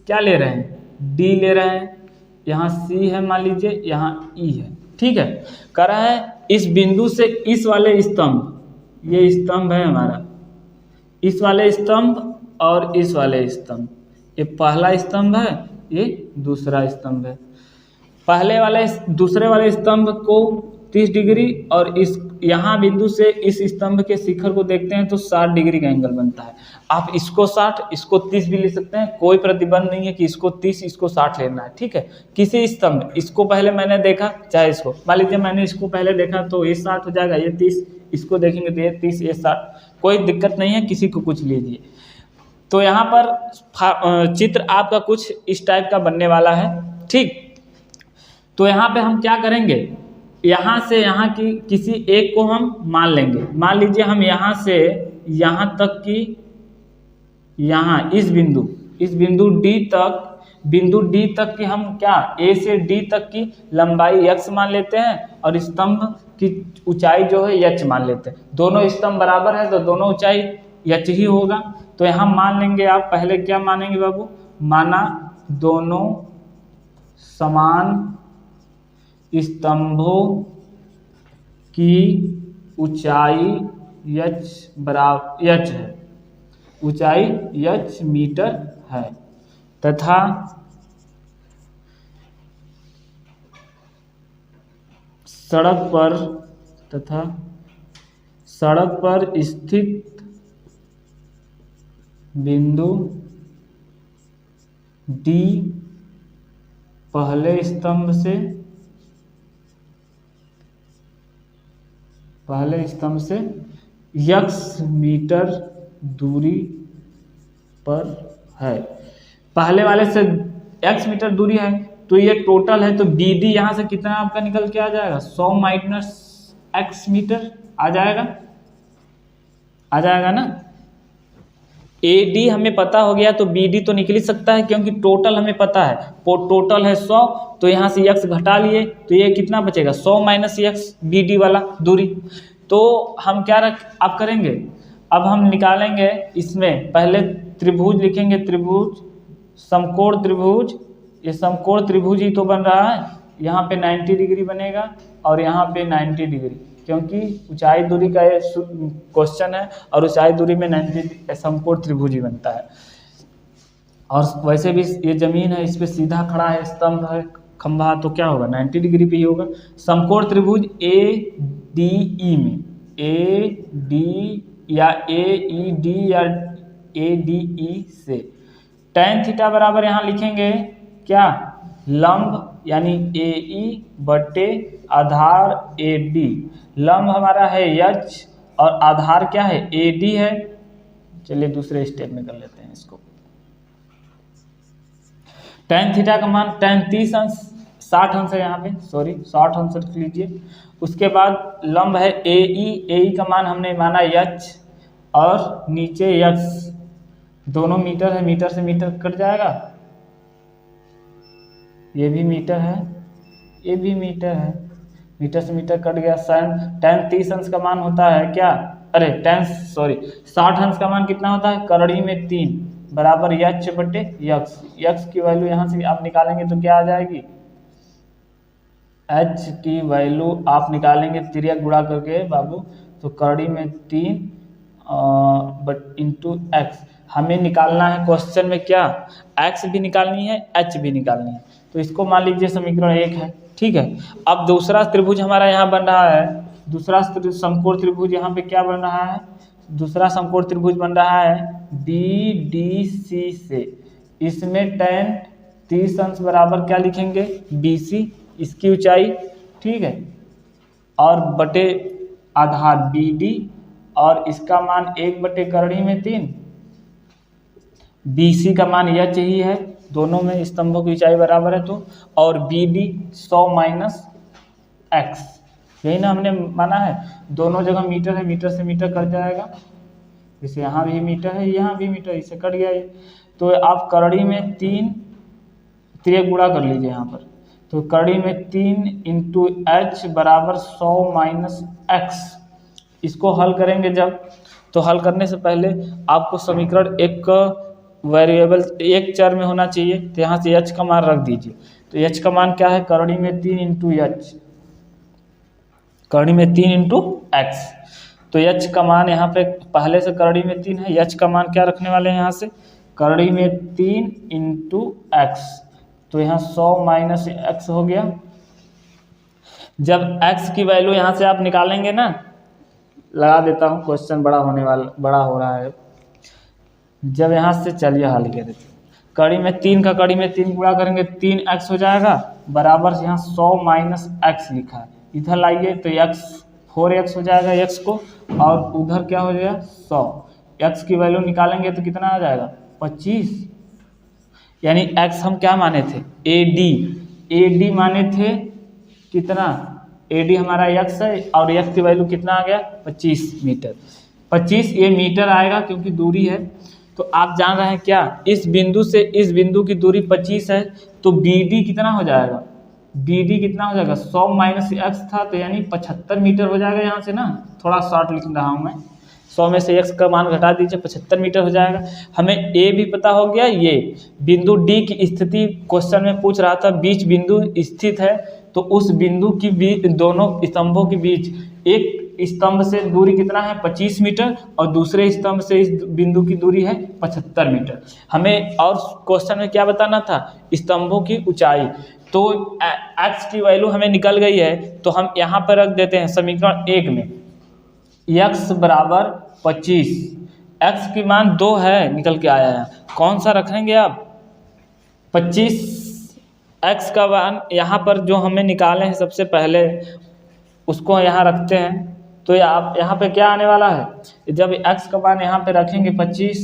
क्या ले रहे हैं, डी ले रहे हैं, यहाँ सी है मान लीजिए, यहाँ ई है। ठीक है, कह रहा है इस बिंदु से इस वाले स्तंभ, ये स्तंभ है हमारा, इस वाले स्तंभ और इस वाले स्तंभ, ये पहला स्तंभ है, ये दूसरा स्तंभ है। दूसरे वाले स्तंभ को 30 डिग्री और इस यहाँ बिंदु से इस स्तंभ के शिखर को देखते हैं तो 60 डिग्री का एंगल बनता है। आप इसको 60 इसको 30 भी ले सकते हैं, कोई प्रतिबंध नहीं है कि इसको 30 इसको 60 लेना है। ठीक है, किसी स्तंभ, इसको पहले मैंने देखा, चाहे इसको मान लीजिए मैंने इसको पहले देखा तो ये 60 हो जाएगा, ये 30, इसको देखेंगे तो ये 30 ये 60, कोई दिक्कत नहीं है, किसी को कुछ लीजिए। तो यहाँ पर चित्र आपका कुछ इस टाइप का बनने वाला है। ठीक, तो यहाँ पे हम क्या करेंगे, यहाँ से यहाँ की किसी एक को हम मान लेंगे। मान लीजिए हम यहाँ से यहाँ तक की, यहाँ इस बिंदु डी तक की हम क्या ए से डी तक की लंबाई x मान लेते हैं और स्तंभ की ऊंचाई जो है h मान लेते हैं। दोनों स्तंभ बराबर है तो दोनों ऊंचाई h ही होगा। तो यहाँ मान लेंगे, आप पहले क्या मानेंगे बाबू, माना दोनों समान स्तंभों की ऊंचाई h बराबर h है, ऊंचाई h मीटर है तथा सड़क पर स्थित बिंदु D पहले स्तंभ से x मीटर दूरी पर है। पहले वाले से x मीटर दूरी है तो ये टोटल है, तो BD यहाँ से कितना आपका निकल के आ जाएगा, 100 माइनस x मीटर आ जाएगा ना। AD हमें पता हो गया तो BD तो निकल ही सकता है क्योंकि टोटल हमें पता है, टोटल है 100, तो यहाँ से x घटा लिए तो ये कितना बचेगा, 100 माइनस x BD वाला दूरी। तो हम क्या अब करेंगे, अब हम निकालेंगे इसमें पहले त्रिभुज लिखेंगे, त्रिभुज समकोण त्रिभुज, ये समकोण त्रिभुज ही तो बन रहा है। यहाँ पे 90 डिग्री बनेगा और यहाँ पे 90 डिग्री, क्योंकि ऊंचाई दूरी का ये क्वेश्चन है और ऊंचाई दूरी में 90 समकोण त्रिभुज ही बनता है। और वैसे भी ये जमीन है, इस पे सीधा खड़ा है, स्तंभ है, खंभा, तो क्या होगा 90 डिग्री पे ही होगा। समकोण त्रिभुज ADE में AD या AED या ADE से tan थीटा बराबर यहाँ लिखेंगे क्या, लंब यानी AE बटे आधार AD। लंब हमारा है H और आधार क्या है AD है। चलिए दूसरे स्टेप में कर लेते हैं इसको। tan थीटा का मान tan 30 अंश 60 अंश है, यहाँ पे सॉरी 60 अंश रख लीजिए। उसके बाद लंब है AE का मान हमने माना H और नीचे X, दोनों मीटर है, मीटर से मीटर कट जाएगा, ये भी मीटर है ये भी मीटर है, मीटर से मीटर कट गया। tan 30 अंश का मान होता है क्या, अरे 60 अंश का मान कितना होता है, करड़ी में 3 बराबर H बटे X की वैल्यू यहाँ से आप निकालेंगे तो क्या आ जाएगी, H की वैल्यू आप निकालेंगे तिर्यक गुणा करके बाबू, तो करड़ी में 3 बट इंटू X। हमें निकालना है क्वेश्चन में क्या, X भी निकालनी है H भी निकालनी है, तो इसको मान लीजिए समीकरण 1 है, ठीक है। अब दूसरा त्रिभुज हमारा यहाँ बन रहा है, दूसरा समकोण त्रिभुज यहाँ पे क्या बन रहा है, दूसरा समकोण त्रिभुज बन रहा है BDC से। इसमें tan 30 अंश बराबर क्या लिखेंगे BC, इसकी ऊंचाई, ठीक है, और बटे आधार BD और इसका मान 1 बटे करड़ी में 3, BC का मान H ही है, दोनों में स्तंभों की ऊंचाई बराबर है तो, और BD 100 माइनस X, यही ना हमने माना है। दोनों जगह मीटर है, मीटर से मीटर कट जाएगा, जैसे यहाँ भी मीटर है यहाँ भी मीटर, इससे कट गया ये, तो आप करड़ी में 3 तिर्यक गुणा कर लीजिए यहाँ पर, तो करड़ी में 3 इंटू H बराबर 100 माइनस X। इसको हल करेंगे जब, तो हल करने से पहले आपको समीकरण एक वेरिएबल एक चर में होना चाहिए, तो यहाँ से H का मान रख दीजिए। तो H का मान क्या है, करड़ी में 3 इंटू H, करड़ी में 3 इंटू X, तो H का मान यहाँ पे पहले से करड़ी में 3 है, H का मान क्या रखने वाले हैं यहाँ से, करड़ी में 3 इंटू X, तो यहाँ 100 माइनस X हो गया। जब X की वैल्यू यहाँ से आप निकालेंगे ना, लगा देता हूँ क्वेश्चन बड़ा हो रहा है, जब यहाँ से चलिए हल करें, कड़ी में 3 का कड़ी में 3 गुणा करेंगे 3x हो जाएगा बराबर यहाँ 100 माइनस x लिखा है, इधर लाइए तो x 4x हो जाएगा x को, और उधर क्या हो जाएगा 100, x की वैल्यू निकालेंगे तो कितना आ जाएगा 25, यानी x हम क्या माने थे AD माने थे कितना, AD हमारा x है और x की वैल्यू कितना आ गया 25 मीटर, 25 ये मीटर आएगा क्योंकि दूरी है। तो आप जान रहे हैं क्या, इस बिंदु से इस बिंदु की दूरी 25 है, तो BD कितना हो जाएगा, BD कितना हो जाएगा 100 माइनस x था, तो यानी 75 मीटर हो जाएगा। यहाँ से ना थोड़ा शॉर्ट लिख रहा हूँ मैं, 100 में से x का मान घटा दीजिए 75 मीटर हो जाएगा। हमें A भी पता हो गया, ये बिंदु D की स्थिति क्वेश्चन में पूछ रहा था, बीच बिंदु स्थित है, तो उस बिंदु की बीच दोनों स्तंभों के बीच एक स्तंभ से दूरी कितना है 25 मीटर और दूसरे स्तंभ से इस बिंदु की दूरी है 75 मीटर। हमें और क्वेश्चन में क्या बताना था, स्तंभों की ऊंचाई, तो x की वैल्यू हमें निकल गई है, तो हम यहाँ पर रख देते हैं समीकरण 1 में x बराबर 25, x की मान 2 है निकल के आया है, कौन सा रखेंगे आप 25, x का मान यहाँ पर जो हमें निकाले हैं सबसे पहले उसको यहाँ रखते हैं, तो आप यहाँ पे क्या आने वाला है, जब x का मान यहाँ पे रखेंगे 25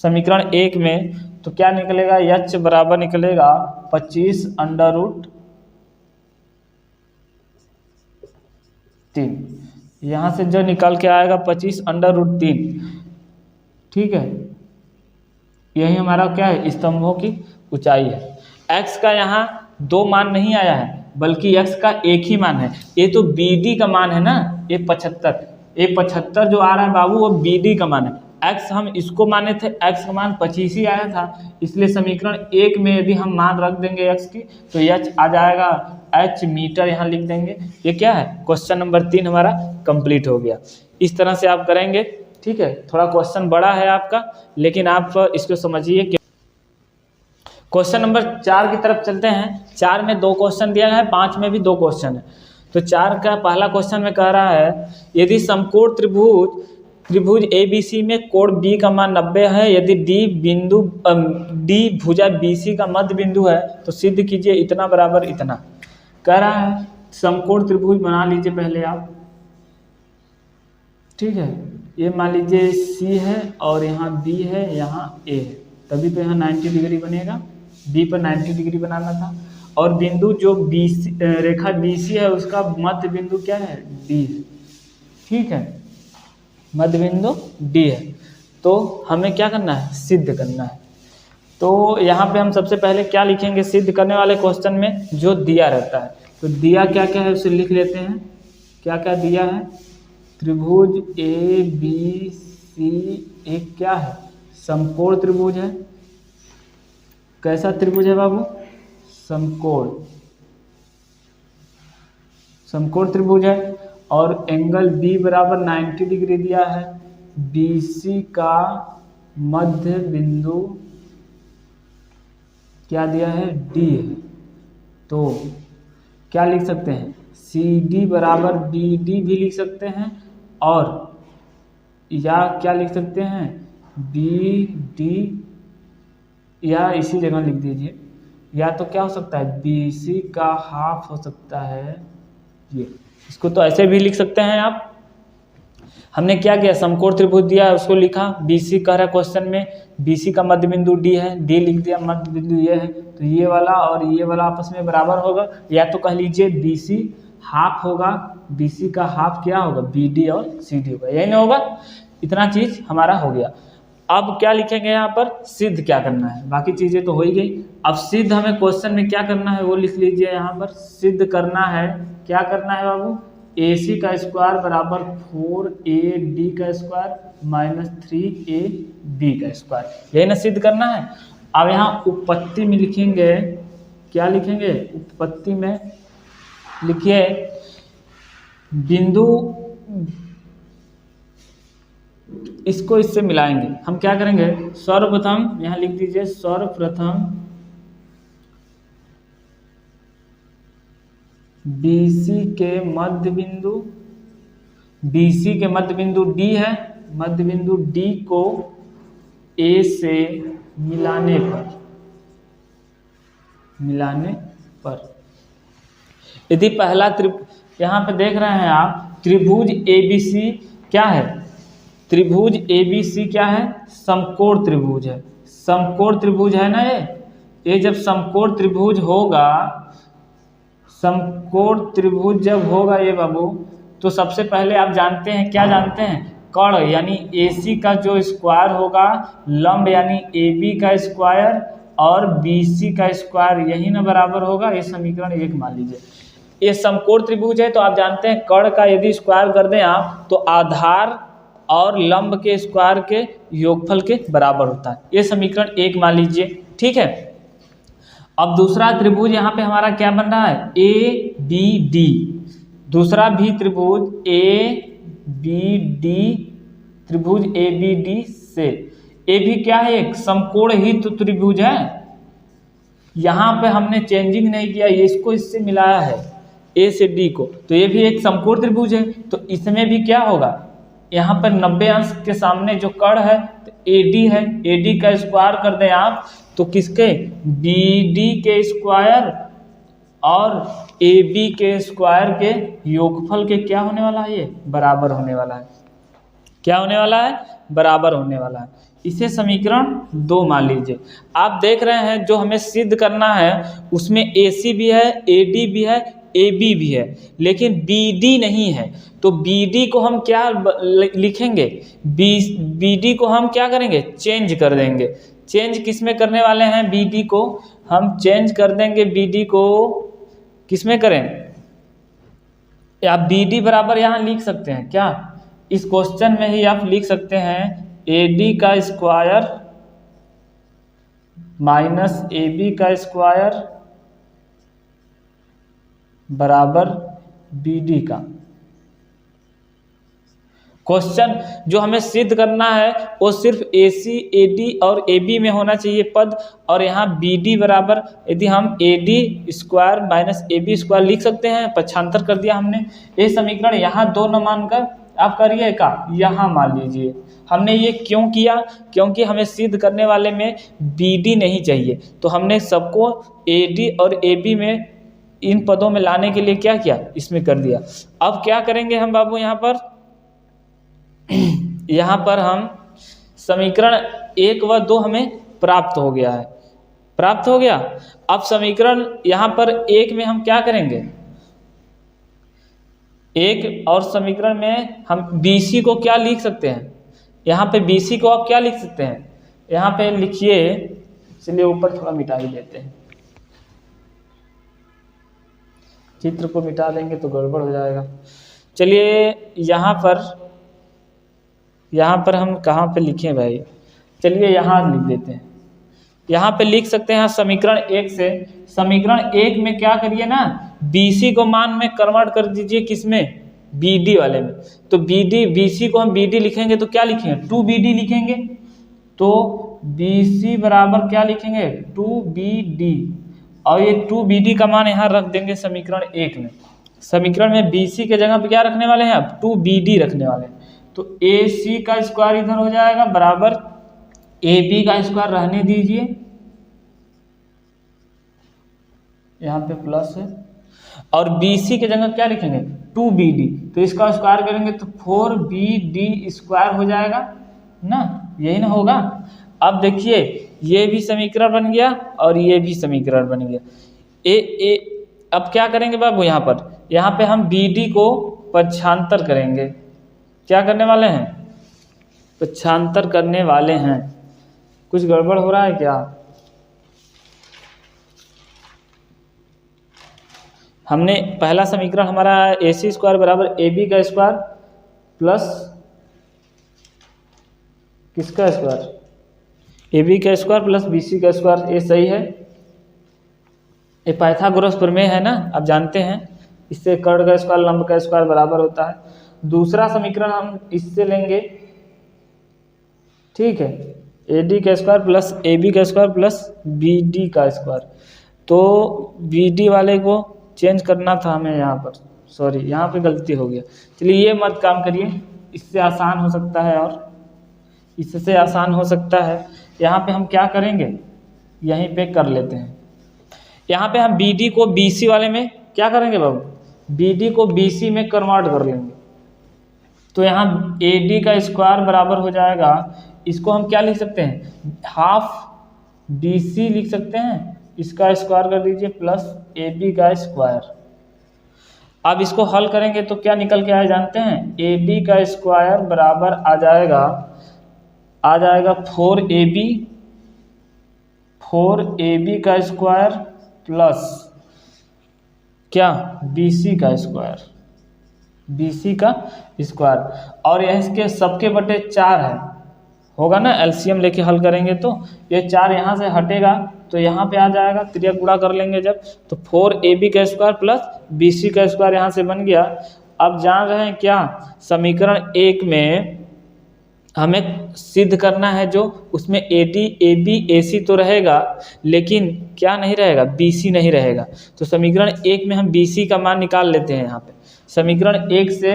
समीकरण 1 में, तो क्या निकलेगा h बराबर निकलेगा 25 अंडर रूट 3, यहाँ से जो निकल के आएगा 25 अंडर रूट 3, ठीक है, यही हमारा क्या है स्तंभों की ऊंचाई है। x का यहाँ 2 मान नहीं आया है बल्कि x का एक ही मान है, ये तो BD का मान है ना, ये 75 जो आ रहा है बाबू वो BD का मान है, x हम इसको माने थे, x का मान 25 ही आया था, इसलिए समीकरण 1 में यदि हम मान रख देंगे x की तो h आ जाएगा h मीटर, यहाँ लिख देंगे। ये क्या है, क्वेश्चन नंबर 3 हमारा कंप्लीट हो गया। इस तरह से आप करेंगे, ठीक है, थोड़ा क्वेश्चन बड़ा है आपका, लेकिन आप इसको समझिए। क्वेश्चन नंबर 4 की तरफ चलते हैं। 4 में 2 क्वेश्चन दिया है, 5 में भी 2 क्वेश्चन है। तो 4 का पहला क्वेश्चन में कह रहा है, यदि समकोण त्रिभुज त्रिभुज ABC में कोण B का मान 90 है। यदि D भुजा BC का मध्य बिंदु है तो सिद्ध कीजिए इतना बराबर इतना। कह रहा है समकोण त्रिभुज बना लीजिए पहले आप, ठीक है। ये मान लीजिए C है और यहाँ B है, यहाँ A है, तभी तो यहाँ 90 डिग्री बनेगा। B पर 90 डिग्री बनाना था। और बिंदु जो रेखा BC है उसका मध्य बिंदु क्या है? D है, ठीक है, मध्य बिंदु D है। तो हमें क्या करना है? सिद्ध करना है। तो यहाँ पे हम सबसे पहले क्या लिखेंगे सिद्ध करने वाले क्वेश्चन में? जो दिया रहता है। तो दिया क्या क्या है उसे लिख लेते हैं। क्या क्या दिया है? त्रिभुज ABC एक क्या है? समकोण त्रिभुज है। कैसा त्रिभुज है बाबू? समकोण त्रिभुज है। और एंगल B बराबर 90 डिग्री दिया है। BC का मध्य बिंदु क्या दिया है? D है। तो क्या लिख सकते हैं? CD बराबर BD भी लिख सकते हैं, और या क्या लिख सकते हैं? BD, या इसी जगह लिख दीजिए, या तो क्या हो सकता है? BC का हाफ हो सकता है ये। इसको तो ऐसे भी लिख सकते हैं आप। हमने क्या किया? समकोण त्रिभुज दिया है उसको लिखा। BC कह रहा है क्वेश्चन में, BC का मध्य बिंदु D है, D लिख दिया, मध्य बिंदु ये है, तो ये वाला और ये वाला आपस में बराबर होगा। या तो कह लीजिए BC हाफ होगा, BC का हाफ क्या होगा? BD और CD होगा, यही ना होगा। इतना चीज हमारा हो गया। अब क्या लिखेंगे यहाँ पर? सिद्ध क्या करना है। बाकी चीजें तो हो ही गई। अब सिद्ध हमें क्वेश्चन में क्या करना है वो लिख लीजिए यहाँ पर। सिद्ध करना है, क्या करना है बाबू? AC का स्क्वायर बराबर 4AD का स्क्वायर माइनस 3AB का स्क्वायर, यही ना सिद्ध करना है। अब यहाँ उत्पत्ति में लिखेंगे, क्या लिखेंगे? उत्पत्ति में लिखिए बिंदु, इसको इससे मिलाएंगे। हम क्या करेंगे? सर्वप्रथम यहाँ लिख दीजिए, सर्वप्रथम BC के मध्य बिंदु D है, मध्य बिंदु D को A से मिलाने पर यदि पहला यहाँ पे देख रहे हैं आप, त्रिभुज ABC क्या है? त्रिभुज ABC क्या है? समकोण त्रिभुज है। समकोण त्रिभुज है ना ये जब समकोण त्रिभुज होगा, समकोण त्रिभुज जब होगा ये बाबू, तो सबसे पहले आप जानते हैं, क्या जानते हैं? कर्ण यानी AC का जो स्क्वायर होगा, लंब यानी AB का स्क्वायर और BC का स्क्वायर, यही ना बराबर होगा। ये समीकरण 1 मान लीजिए। ये समकोण त्रिभुज है तो आप जानते हैं कर्ण का यदि स्क्वायर कर दें आप तो आधार और लंब के स्क्वायर के योगफल के बराबर होता है। ये समीकरण 1 मान लीजिए, ठीक है। अब दूसरा त्रिभुज यहाँ पे हमारा क्या बन रहा है? ABD। दूसरा भी त्रिभुज ABD, त्रिभुज ABD से ए भी क्या है? एक समकोण ही तो त्रिभुज है। यहाँ पे हमने चेंजिंग नहीं किया, ये इसको इससे मिलाया है A से D को, तो ये भी एक समकोण त्रिभुज है। तो इसमें भी क्या होगा? यहाँ पर 90 अंश के सामने जो कर्ण है तो AD है, AD का स्क्वायर कर दें आप तो किसके? BD के स्क्वायर और AB के स्क्वायर के योगफल के क्या होने वाला है? ये बराबर होने वाला है। क्या होने वाला है? बराबर होने वाला है। इसे समीकरण 2 मान लीजिए। आप देख रहे हैं जो हमें सिद्ध करना है उसमें AC भी है, AD भी है, AB भी है, लेकिन BD नहीं है। तो BD को हम क्या लिखेंगे? BD को हम क्या करेंगे? चेंज कर देंगे। चेंज किस में करने वाले हैं? BD को हम चेंज कर देंगे। BD को किस में करें? या BD बराबर यहाँ लिख सकते हैं क्या? इस क्वेश्चन में ही आप लिख सकते हैं AD का स्क्वायर माइनस AB का स्क्वायर बराबर BD का। क्वेश्चन जो हमें सिद्ध करना है वो सिर्फ AC, AD और AB में होना चाहिए पद, और यहाँ BD बराबर, यदि हम AD square minus AB square लिख सकते हैं, पक्षांतर कर दिया हमने। ये समीकरण यहाँ 2 न मानकर आप करिए का यहाँ मान लीजिए। हमने ये क्यों किया, क्योंकि हमें सिद्ध करने वाले में BD नहीं चाहिए, तो हमने सबको AD और AB में इन पदों में लाने के लिए क्या किया, इसमें कर दिया। अब क्या करेंगे हम बाबू, यहाँ पर हम समीकरण 1 व 2 हमें प्राप्त हो गया है, प्राप्त हो गया। अब समीकरण यहाँ पर 1 में हम क्या करेंगे, 1 और समीकरण में हम BC को क्या लिख सकते हैं, यहाँ पे BC को आप क्या लिख सकते हैं, यहाँ पे लिखिए, चलिए ऊपर थोड़ा मिटा ही देते हैं, चित्र को मिटा देंगे तो गड़बड़ हो जाएगा। चलिए यहाँ पर हम कहाँ पे लिखें भाई, चलिए यहाँ लिख देते हैं, यहाँ पे लिख सकते हैं समीकरण 1 से। समीकरण 1 में क्या करिए ना, BC को मान में कन्वर्ट कर दीजिए, किसमें, BD वाले में। तो BC को हम BD लिखेंगे तो क्या लिखेंगे, 2BD लिखेंगे। तो BC बराबर क्या लिखेंगे, 2BD, और ये 2BD का मान यहाँ रख देंगे समीकरण 1 में। समीकरण में BC के जगह पे क्या रखने वाले हैं, अब 2BD रखने वाले हैं। तो AC का स्क्वायर इधर हो जाएगा बराबर AB का स्क्वायर रहने दीजिए, यहाँ पे प्लस है, और BC के जगह क्या लिखेंगे, 2BD, तो इसका स्क्वायर करेंगे तो 4BD स्क्वायर हो जाएगा ना, यही ना होगा। अब देखिए ये भी समीकरण बन गया और ये भी समीकरण बन गया। अब क्या करेंगे बाबू, यहाँ पे हम BD को पक्षांतर करेंगे। क्या करने वाले हैं, पक्षांतर करने वाले हैं। कुछ गड़बड़ हो रहा है क्या, हमने पहला समीकरण हमारा AC स्क्वायर बराबर AB का स्क्वायर प्लस किसका स्क्वायर, AB का स्क्वायर प्लस BC का स्क्वायर, ये सही है। ये पाइथागोरस प्रमेय है ना, आप जानते हैं, इससे कर्ण का स्क्वायर लंब का स्क्वायर बराबर होता है। दूसरा समीकरण हम इससे लेंगे, ठीक है, AD का स्क्वायर प्लस AB का स्क्वायर प्लस BD का स्क्वायर। तो BD वाले को चेंज करना था हमें, यहाँ पर सॉरी, यहाँ पे गलती हो गया। चलिए ये मत काम करिए, इससे आसान हो सकता है, और इससे आसान हो सकता है। यहाँ पे हम क्या करेंगे, यहीं पे कर लेते हैं। यहाँ पे हम BD को BC वाले में क्या करेंगे बाबू, BD को BC में कन्वर्ट कर लेंगे। तो यहाँ AD का स्क्वायर बराबर हो जाएगा, इसको हम क्या लिख सकते हैं, हाफ BC लिख सकते हैं, इसका स्क्वायर कर दीजिए प्लस AB का स्क्वायर। अब इसको हल करेंगे तो क्या निकल के आए जानते हैं, AD का स्क्वायर बराबर आ जाएगा 4AB का स्क्वायर प्लस क्या, BC का स्क्वायर, BC का स्क्वायर, और यह इसके सबके बटे 4 है, होगा ना, एलसीएम लेके हल करेंगे तो ये 4 यहाँ से हटेगा तो यहाँ पे आ जाएगा, त्रिया गुणा कर लेंगे जब, तो 4AB का स्क्वायर प्लस BC का स्क्वायर यहाँ से बन गया। अब जान रहे हैं क्या, समीकरण 1 में हमें सिद्ध करना है जो, उसमें AD AB AC तो रहेगा, लेकिन क्या नहीं रहेगा, BC नहीं रहेगा। तो समीकरण 1 में हम BC का मान निकाल लेते हैं। यहाँ पे समीकरण 1 से,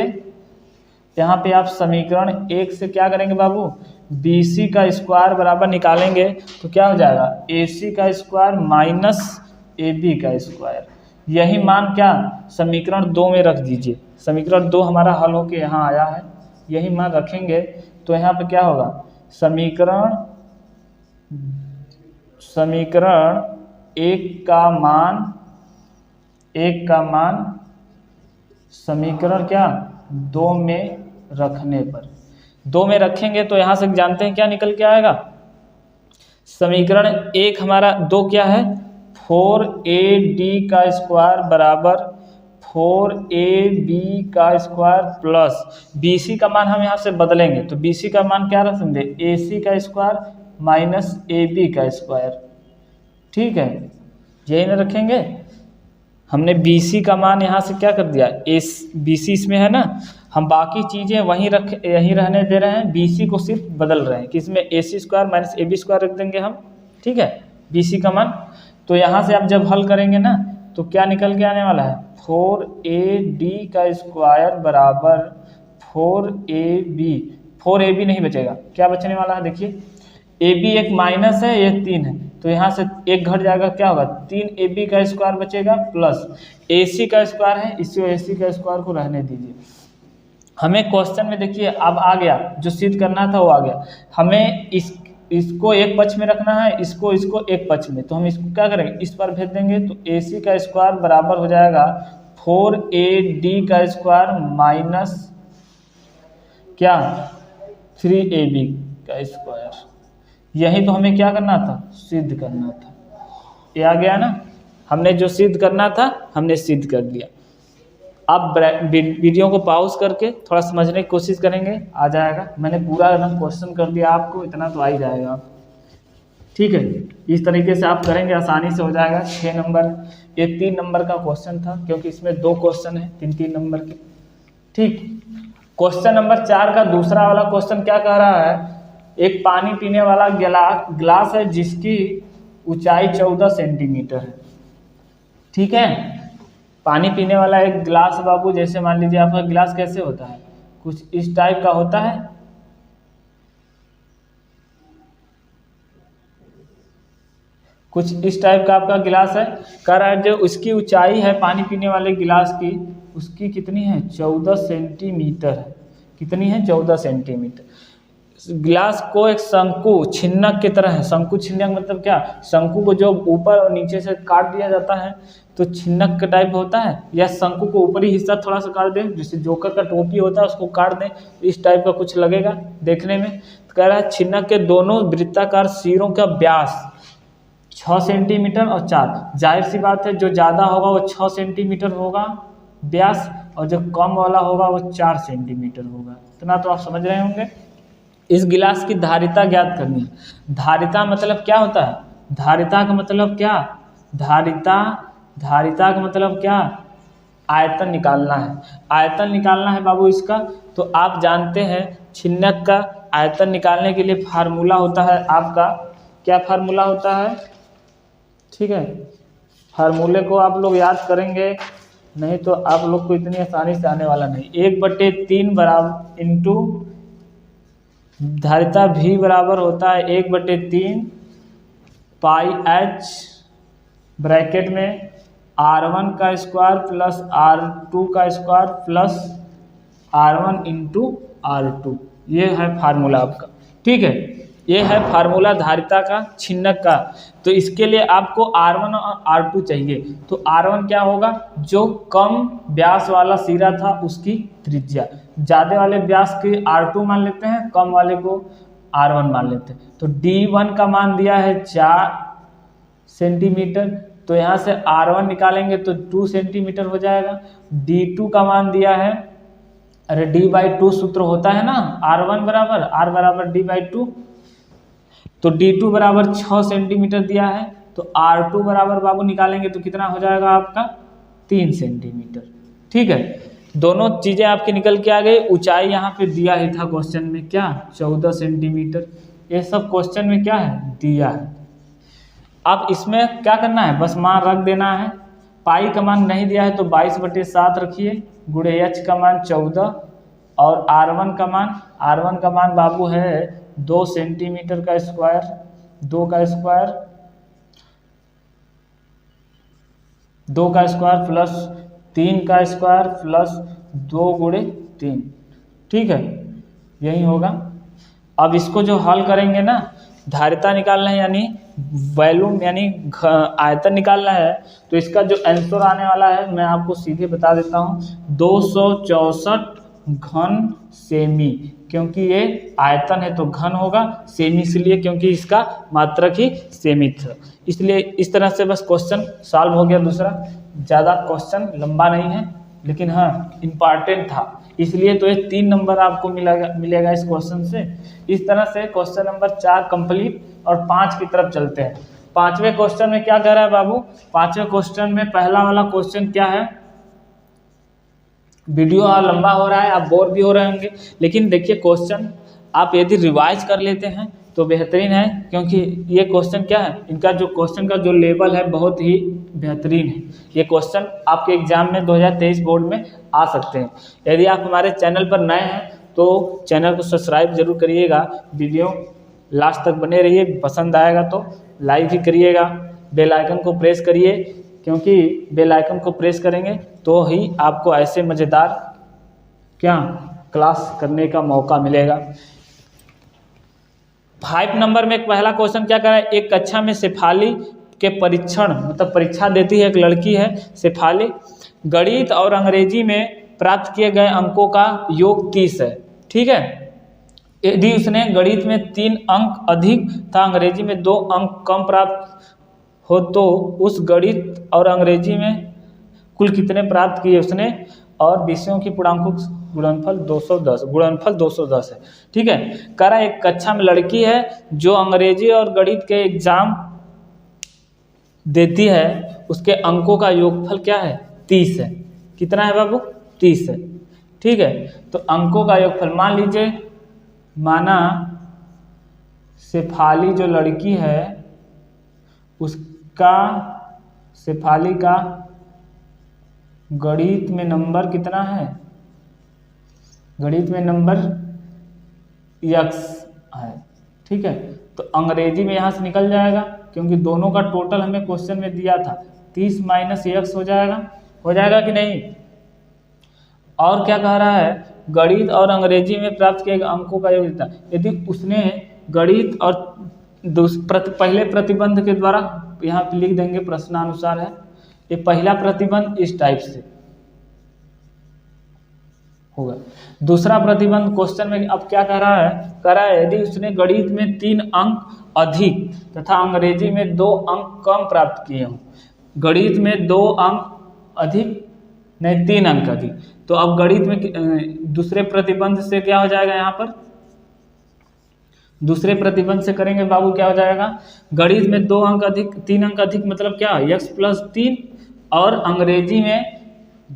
यहाँ पे आप समीकरण 1 से क्या करेंगे बाबू, BC का स्क्वायर बराबर निकालेंगे तो क्या हो जाएगा, AC का स्क्वायर माइनस AB का स्क्वायर। यही मान क्या समीकरण 2 में रख दीजिए। समीकरण 2 हमारा हल होके यहाँ आया है, यही मान रखेंगे तो यहाँ पे क्या होगा, समीकरण 1 का मान समीकरण क्या 2 में रखने पर, 2 में रखेंगे तो यहाँ से जानते हैं क्या निकल के आएगा, समीकरण 1 हमारा 2 क्या है, 4AD का स्क्वायर बराबर 4AB का स्क्वायर प्लस BC का मान हम यहाँ से बदलेंगे तो BC का मान क्या रख देंगे, AC का स्क्वायर माइनस AB का स्क्वायर, ठीक है, यही ना रखेंगे। हमने BC का मान यहाँ से क्या कर दिया, BC इसमें है ना, हम बाकी चीज़ें यहीं रहने दे रहे हैं, BC को सिर्फ बदल रहे हैं, किसमें AC square minus AB square रख देंगे हम, ठीक है, BC का मान। तो यहाँ से आप जब हल करेंगे ना तो क्या निकल के आने वाला है, 4AD का स्क्वायर बराबर 4AB, 4AB नहीं बचेगा, क्या बचने वाला है देखिए, AB एक माइनस है, ये 3 है, तो यहाँ से एक घट जाएगा, क्या होगा 3AB का स्क्वायर बचेगा प्लस AC का स्क्वायर है, इसी AC का स्क्वायर को रहने दीजिए। हमें क्वेश्चन में देखिए अब आ गया, जो सिद्ध करना था वो आ गया। हमें इसको एक पक्ष में रखना है, इसको एक पक्ष में, तो हम इसको क्या करेंगे, इस पर भेज देंगे, तो AC का स्क्वायर बराबर हो जाएगा 4AD का स्क्वायर माइनस क्या 3AB का स्क्वायर। यही तो हमें क्या करना था, सिद्ध करना था। ये आ गया ना, हमने जो सिद्ध करना था हमने सिद्ध कर दिया। अब वीडियो को पॉज करके थोड़ा समझने की कोशिश करेंगे, आ जाएगा। मैंने पूरा एकदम क्वेश्चन कर दिया आपको, इतना तो आ ही जाएगा। ठीक है, इस तरीके से आप करेंगे, आसानी से हो जाएगा। 6 नंबर, ये 3 नंबर का क्वेश्चन था, क्योंकि इसमें 2 क्वेश्चन है 3-3 नंबर के। ठीक, क्वेश्चन नंबर 4 का दूसरा वाला क्वेश्चन क्या कह रहा है, एक पानी पीने वाला गिलास है जिसकी ऊंचाई 14 सेंटीमीटर है। ठीक है, पानी पीने वाला एक गिलास बाबू, जैसे मान लीजिए आपका गिलास कैसे होता है, कुछ इस टाइप का होता है, कुछ इस टाइप का आपका गिलास है। कह रहा है जो उसकी ऊंचाई है पानी पीने वाले गिलास की, उसकी कितनी है 14 सेंटीमीटर है। कितनी है 14 सेंटीमीटर। गिलास को एक शंकु छिन्नक की तरह है। शंकु छिन्नक मतलब क्या, शंकु को जो ऊपर और नीचे से काट दिया जाता है तो छिन्नक का टाइप होता है, या शंकु को ऊपरी हिस्सा थोड़ा सा काट दें, जैसे जोकर का टोपी होता है उसको काट दें, इस टाइप का कुछ लगेगा देखने में। तो कह रहा है छिन्नक के दोनों वृत्ताकार सिरों का व्यास 6 सेंटीमीटर और 4। जाहिर सी बात है जो ज़्यादा होगा वो 6 सेंटीमीटर होगा व्यास, और जो कम वाला होगा वो 4 सेंटीमीटर होगा। इतना तो आप समझ रहे होंगे। इस गिलास की धारिता ज्ञात करनी है। धारिता मतलब क्या होता है, धारिता का मतलब क्या, धारिता का मतलब क्या, आयतन निकालना है। आयतन निकालना है बाबू इसका। तो आप जानते हैं छिन्नक का आयतन निकालने के लिए फार्मूला होता है आपका, क्या फार्मूला होता है। ठीक है, फार्मूले को आप लोग याद करेंगे, नहीं तो आप लोग को इतनी आसानी से आने वाला नहीं। 1/3 बराबर इंटू धारिता भी बराबर होता है 1/3 पाई h ब्रैकेट में R1 का स्क्वायर प्लस R2 का square plus R1 into R2। ये है फार्मूला आपका। ठीक है, ये है फार्मूला धारिता का छिन्नक का। तो इसके लिए आपको R1 और R2 चाहिए। तो R1 क्या होगा, जो कम व्यास वाला सिरा था उसकी त्रिज्या, ज़्यादा वाले व्यास की R2 मान लेते हैं, कम वाले को R1 मान लेते हैं। तो D1 का मान दिया है 4 सेंटीमीटर, तो यहाँ से R1 निकालेंगे तो 2 सेंटीमीटर हो जाएगा। D2 का मान दिया है, अरे D/2 सूत्र होता है ना, R1 बराबर R बराबर D/2, तो D2 बराबर 6 सेंटीमीटर दिया है। तो R2 बराबर बाबू निकालेंगे तो कितना हो जाएगा आपका 3 सेंटीमीटर। ठीक है, दोनों चीज़ें आपकी निकल के आ गई। ऊंचाई यहाँ पे दिया ही था क्वेश्चन में, क्या 14 सेंटीमीटर। ये सब क्वेश्चन में क्या है, दिया है। अब इसमें क्या करना है, बस मान रख देना है। पाई का मान नहीं दिया है तो 22/7 रखिए, गुणे h का मान 14 और R1 का मान बाबू है 2 सेंटीमीटर का स्क्वायर, 2 का स्क्वायर प्लस 3 का स्क्वायर प्लस 2 गुणे 3। ठीक है, यही होगा। अब इसको जो हल करेंगे ना, धारिता निकालना है यानी वॉल्यूम यानी आयतन निकालना है, तो इसका जो आंसर आने वाला है मैं आपको सीधे बता देता हूँ, 264 घन सेमी। क्योंकि ये आयतन है तो घन होगा, सेमी इसलिए क्योंकि इसका मात्रक ही सीमित है, इसलिए इस तरह से बस क्वेश्चन सॉल्व हो गया। दूसरा ज़्यादा क्वेश्चन लंबा नहीं है, लेकिन हाँ इम्पॉर्टेंट था, इसलिए तो ये 3 नंबर आपको मिलेगा इस क्वेश्चन से। इस तरह से क्वेश्चन नंबर 4 कंप्लीट, और 5 की तरफ चलते हैं। 5वें क्वेश्चन में क्या कह रहा है बाबू, 5वें क्वेश्चन में पहला वाला क्वेश्चन क्या है, वीडियो लंबा हो रहा है, आप बोर भी हो रहे होंगे, लेकिन देखिए क्वेश्चन आप यदि रिवाइज कर लेते हैं तो बेहतरीन है, क्योंकि ये क्वेश्चन क्या है, इनका जो क्वेश्चन का जो लेवल है बहुत ही बेहतरीन है। ये क्वेश्चन आपके एग्जाम में 2023 बोर्ड में आ सकते हैं। यदि आप हमारे चैनल पर नए हैं तो चैनल को सब्सक्राइब जरूर करिएगा, वीडियो लास्ट तक बने रहिए, पसंद आएगा तो लाइक भी करिएगा, बेल आइकन को प्रेस करिए, क्योंकि बेल आइकन को प्रेस करेंगे तो ही आपको ऐसे मज़ेदार क्या क्लास करने का मौका मिलेगा। 5 नंबर में एक पहला क्वेश्चन क्या कर रहा है, एक कक्षा में शेफाली के परीक्षण मतलब परीक्षा देती है एक लड़की है शेफाली, गणित और अंग्रेजी में प्राप्त किए गए अंकों का योग 30 है। ठीक है, यदि उसने गणित में 3 अंक अधिक तथा अंग्रेजी में 2 अंक कम प्राप्त हो तो उस गणित और अंग्रेजी में कुल कितने प्राप्त किए उसने, और विषयों की पूर्णांकों गुणनफल 210 है। ठीक है, कह रहा है एक कक्षा में लड़की है जो अंग्रेजी और गणित के एग्जाम देती है, उसके अंकों का योगफल क्या है 30 है। कितना है बाबू 30 है। ठीक है, तो अंकों का योगफल मान लीजिए, माना शेफाली जो लड़की है उसका शेफाली का गणित में नंबर कितना है, गणित में नंबर x है। ठीक है, तो अंग्रेजी में यहाँ से निकल जाएगा, क्योंकि दोनों का टोटल हमें क्वेश्चन में दिया था 30 माइनस x हो जाएगा कि नहीं। और क्या कह रहा है, गणित और अंग्रेजी में प्राप्त किए गए अंकों का योग कितना। यदि उसने गणित और पहले प्रतिबंध के द्वारा यहाँ पे लिख देंगे, प्रश्नानुसार है ये पहला प्रतिबंध इस टाइप से होगा। दूसरा प्रतिबंध क्वेश्चन में अब क्या कह रहा है यदि उसने गणित में 3 अंक अधिक तथा अंग्रेजी में 2 अंक कम प्राप्त किए हों। गणित में 2 अंक अधिक नहीं 3 अंक अधिक, तो अब गणित में दूसरे प्रतिबंध से क्या हो जाएगा, यहाँ पर दूसरे प्रतिबंध से करेंगे बाबू क्या हो जाएगा, गणित में 2 अंक अधिक 3 अंक अधिक मतलब क्या x + 3 और अंग्रेजी में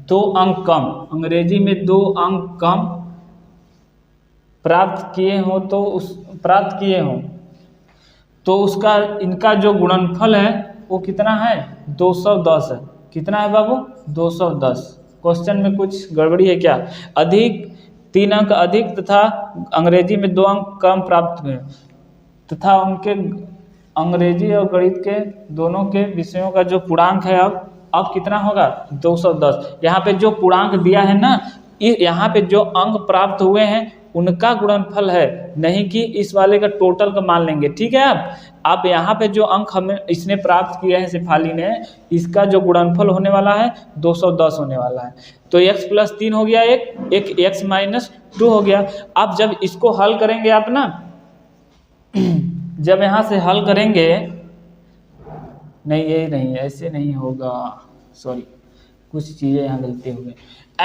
2 अंक कम, अंग्रेजी में 2 अंक कम प्राप्त किए हों तो उसका इनका जो गुणनफल है वो कितना है 210 है। कितना है बाबू 210। क्वेश्चन में कुछ गड़बड़ी है क्या, अधिक 3 अंक अधिक तथा अंग्रेजी में 2 अंक कम प्राप्त हुए तथा उनके अंग्रेजी और गणित के दोनों के विषयों का जो पूर्णांक है अब कितना होगा 210। यहाँ पे जो पूर्णांक दिया है ना, यहाँ पे जो अंक प्राप्त हुए हैं उनका गुणनफल है, नहीं कि इस वाले का टोटल का मान लेंगे। ठीक है, आप यहाँ पे जो अंक हमें इसने प्राप्त किए हैं शेफाली ने, इसका जो गुणनफल होने वाला है 210 होने वाला है। तो x + 3 हो गया, एक x - 2 हो गया। आप जब इसको हल करेंगे आप ना, जब यहाँ से हल करेंगे, नहीं ये नहीं ऐसे नहीं होगा, सॉरी कुछ चीज़ें यहाँ गलती हो गई।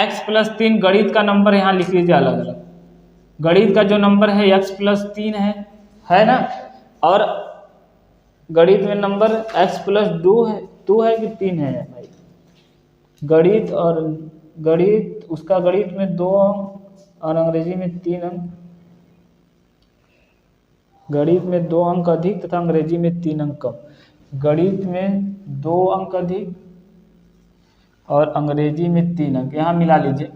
x + 3 गणित का नंबर यहाँ लिख लीजिए अलग अलग, गणित का जो नंबर है x + 3 है ना, और गणित में नंबर x + 2 है कि 3 है भाई, गणित उसका गणित में 2 अंक और अंग्रेजी में 3 अंक, गणित में 2 अंक अधिक तथा अंग्रेजी में 3 अंक कम, गणित में 2 अंक अधिक और अंग्रेजी में 3 अंक, यहाँ मिला लीजिए।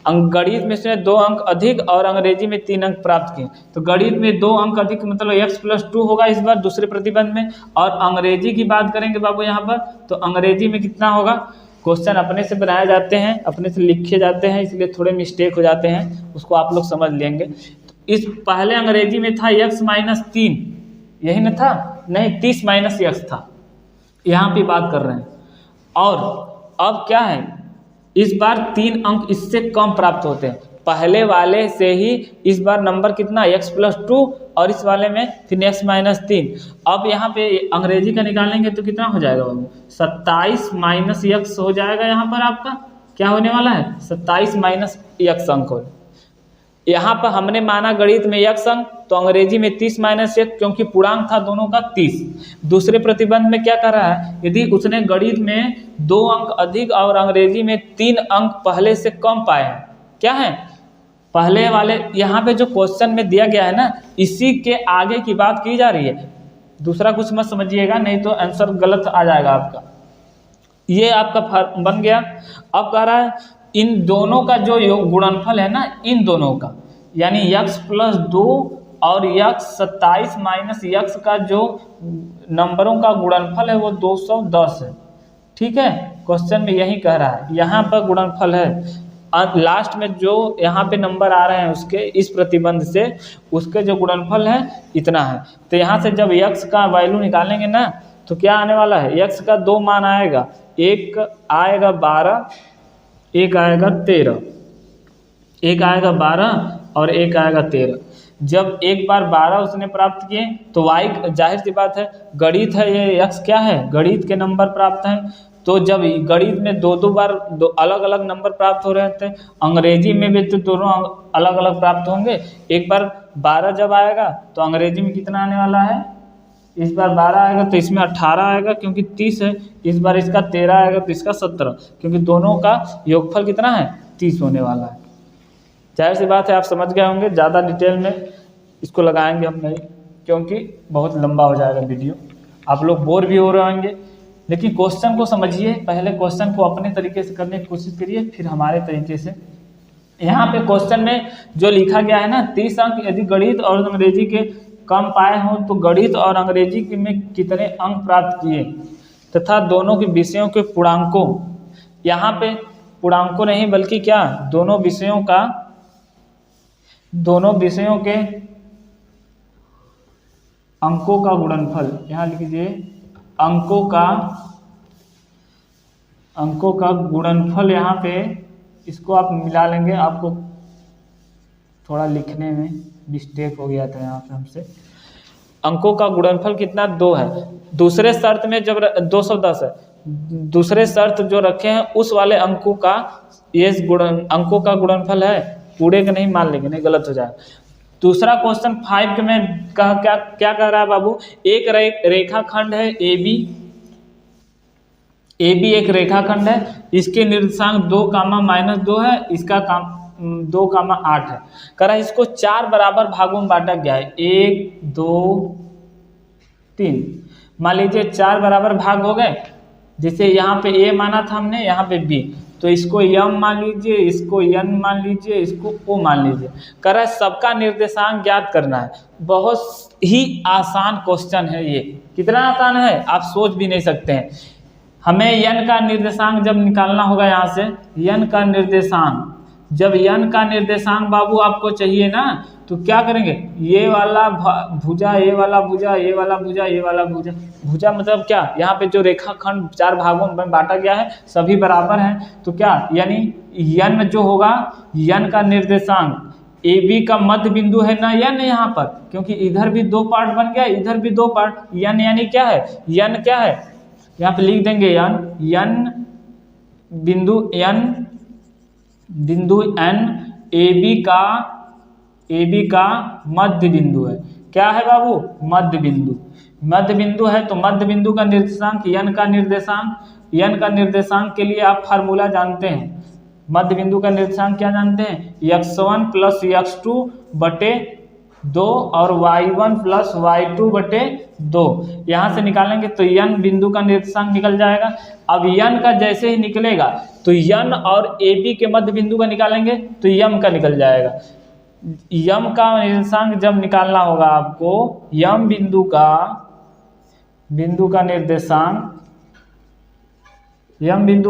गणित में से 2 अंक अधिक और अंग्रेजी में 3 अंक प्राप्त किए, तो गणित में 2 अंक अधिक मतलब x + 2 होगा इस बार दूसरे प्रतिबंध में। और अंग्रेजी की बात करेंगे बाबू यहाँ पर, तो अंग्रेजी में कितना होगा, क्वेश्चन अपने से बनाए जाते हैं, अपने से लिखे जाते हैं, इसलिए थोड़े मिस्टेक हो जाते हैं, उसको आप लोग समझ लेंगे। तो इस पहले अंग्रेजी में था x - 3, यही ना था, नहीं 30 - x था, यहाँ पे बात कर रहे हैं। और अब क्या है, इस बार 3 अंक इससे कम प्राप्त होते हैं, पहले वाले से ही इस बार नंबर कितना x + 2 और इस वाले में 3x - 3। अब यहाँ पे अंग्रेजी का निकालेंगे तो कितना हो जाएगा बाबू 27 - x हो जाएगा। यहाँ पर आपका क्या होने वाला है 27 - x अंक हो। यहाँ पर हमने माना गणित में x अंक, तो अंग्रेजी में 30 - 1, क्योंकि पूर्णांक था दोनों का 30। दूसरे प्रतिबंध में क्या कर रहा है, यदि उसने गणित में 2 अंक अधिक और अंग्रेजी में 3 अंक पहले से कम पाए हैं, क्या है पहले वाले यहाँ पे जो क्वेश्चन में दिया गया है ना, इसी के आगे की बात की जा रही है, दूसरा कुछ मत समझिएगा, नहीं तो आंसर गलत आ जाएगा आपका। ये आपका बन गया। अब कह रहा है इन दोनों का जो योग गुणनफल है ना, इन दोनों का यानी x + 2 और x 27 - x का जो नंबरों का गुणनफल है वो 210 है। ठीक है, क्वेश्चन में यही कह रहा है, यहाँ पर गुणनफल है, लास्ट में जो यहाँ पे नंबर आ रहे हैं उसके इस प्रतिबंध से उसके जो गुणनफल है इतना है। तो यहाँ से जब x का वैल्यू निकालेंगे ना तो क्या आने वाला है, x का 2 मान आएगा, एक आएगा 12, एक आएगा 13, एक आएगा 12 और एक आएगा 13। जब एक बार 12 उसने प्राप्त किए तो y, जाहिर सी बात है गणित है ये, x क्या है, गणित के नंबर प्राप्त हैं। तो जब गणित में दो बार दो अलग अलग नंबर प्राप्त हो रहे थे, अंग्रेजी में भी तो दोनों अलग अलग प्राप्त होंगे। एक बार 12 जब आएगा तो अंग्रेजी में कितना आने वाला है, इस बार 12 आएगा तो इसमें 18 आएगा क्योंकि 30 है, इस बार इसका 13 आएगा तो इसका 17, क्योंकि दोनों का योगफल कितना है, 30 होने वाला है। जाहिर सी बात है आप समझ गए होंगे, ज़्यादा डिटेल में इसको लगाएंगे हम नहीं, क्योंकि बहुत लंबा हो जाएगा वीडियो, आप लोग बोर भी हो रहे होंगे। लेकिन क्वेश्चन को समझिए, पहले क्वेश्चन को अपने तरीके से करने की कोशिश करिए, फिर हमारे तरीके से। यहाँ पे क्वेश्चन में जो लिखा गया है ना, 30 अंक यदि गणित और अंग्रेजी के कम पाए हों तो गणित और अंग्रेजी में कितने अंक प्राप्त किए तथा दोनों के विषयों के पूर्णांकों, यहाँ पे पूर्णांकों नहीं बल्कि क्या, दोनों विषयों के अंकों का गुणनफल, यहाँ लिख लीजिए अंकों का गुणनफल। यहाँ पे इसको आप मिला लेंगे, आपको थोड़ा लिखने में मिस्टेक हो गया था यहाँ पे हमसे। अंकों का गुणनफल कितना, 2 है। दूसरे शर्त में जब 210 है, दूसरे शर्त जो रखे हैं उस वाले अंकों का ये अंकों का गुणनफल है, पूरे का नहीं मान लेंगे, नहीं गलत हो जाएगा। दूसरा क्वेश्चन 5 में क्या कह रहा है बाबू, एक रेखाखंड है AB एक रेखाखंड है, इसके निर्देशांक 2, -2 है, इसका 2, 8 है। कह रहा है इसको 4 बराबर भागों में बांटा गया है, 1 2 3। मान लीजिए 4 बराबर भाग हो गए, जैसे यहाँ पे A माना था हमने, यहाँ पे B, तो इसको M मान लीजिए, इसको N मान लीजिए, इसको O मान लीजिए। कह रहा है सबका निर्देशांक ज्ञात करना है। बहुत ही आसान क्वेश्चन है ये, कितना आसान है आप सोच भी नहीं सकते हैं। हमें n का निर्देशांक जब निकालना होगा, यहाँ से n का निर्देशांक, जब n का निर्देशांक बाबू आपको चाहिए ना, तो क्या करेंगे, ये वाला भुजा, ये वाला भुजा, ये वाला भुजा, ये वाला भुजा। भुजा मतलब क्या, यहाँ पे जो रेखाखंड 4 भागों में बांटा गया है सभी बराबर हैं, तो क्या यानी n जो होगा, n का निर्देशांक AB का मध्य बिंदु है ना n यहाँ पर, क्योंकि इधर भी 2 पार्ट बन गया, इधर भी 2 पार्ट, n यानी क्या है, n क्या है, यहाँ पे लिख देंगे n बिंदु n AB का मध्य बिंदु है। क्या है बाबू, मध्य बिंदु है। तो मध्य बिंदु का निर्देशांक n का निर्देशांक के लिए आप फार्मूला जानते हैं, मध्य बिंदु का निर्देशांक क्या जानते हैं, x1 + x2 बटे 2 और y1 + y2 बटे 2। यहाँ से निकालेंगे तो n बिंदु का निर्देशांक निकल जाएगा। अब n का जैसे ही निकलेगा तो n और AB के मध्य बिंदु का निकालेंगे तो m का निकल जाएगा। m का निर्देशांक जब निकालना होगा आपको, m बिंदु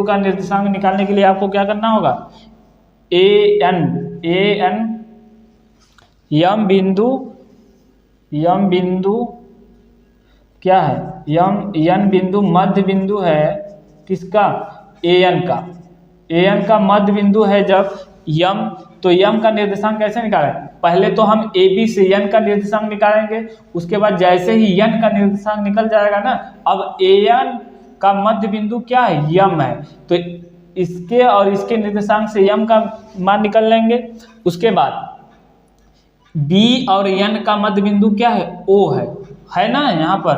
का निर्देशांक निकालने के लिए आपको क्या करना होगा, m बिंदु क्या है, n बिंदु मध्य बिंदु है किसका, an का मध्य बिंदु है जब m, तो m का निर्देशांक कैसे निकालें, पहले तो हम AB से n का निर्देशांक निकालेंगे, उसके बाद जैसे ही n का निर्देशांक निकल जाएगा ना, अब an का मध्य बिंदु क्या है, m है, तो इसके और इसके निर्देशांक से m का मान निकल लेंगे। उसके बाद B और n का मध्य बिंदु क्या है, O है ना यहाँ पर,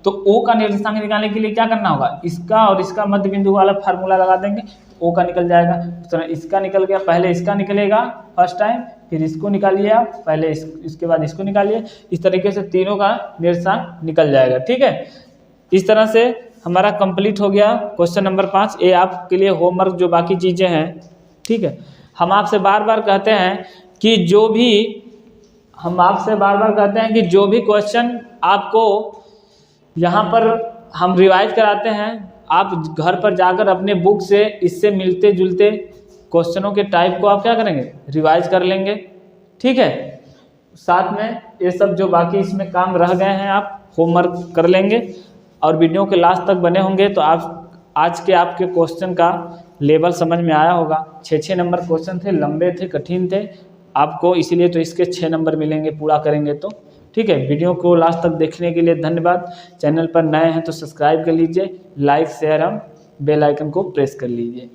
तो O का निर्देशांक निकालने के लिए क्या करना होगा, इसका और इसका मध्य बिंदु वाला फार्मूला लगा देंगे, O का निकल जाएगा। तो इसका निकल गया, पहले इसका निकलेगा फर्स्ट टाइम, फिर इसको निकालिए आप, पहले इसके बाद इसको निकालिए। इस तरीके से तीनों का निर्देशांक निकल जाएगा। ठीक है, इस तरह से हमारा कंप्लीट हो गया क्वेश्चन नंबर 5। ये आपके लिए होमवर्क जो बाकी चीज़ें हैं। ठीक है, हम आपसे बार बार कहते हैं कि जो भी क्वेश्चन आपको यहाँ पर हम रिवाइज कराते हैं, आप घर पर जाकर अपने बुक से इससे मिलते जुलते क्वेश्चनों के टाइप को आप क्या करेंगे, रिवाइज कर लेंगे। ठीक है, साथ में ये सब जो बाकी इसमें काम रह गए हैं आप होमवर्क कर लेंगे और वीडियो के लास्ट तक बने होंगे तो आप आज के आपके क्वेश्चन का लेवल समझ में आया होगा। 6 नंबर क्वेश्चन थे, लंबे थे, कठिन थे आपको, इसीलिए तो इसके 6 नंबर मिलेंगे पूरा करेंगे तो। ठीक है, वीडियो को लास्ट तक देखने के लिए धन्यवाद। चैनल पर नए हैं तो सब्सक्राइब कर लीजिए, लाइक शेयर और बेल आइकन को प्रेस कर लीजिए।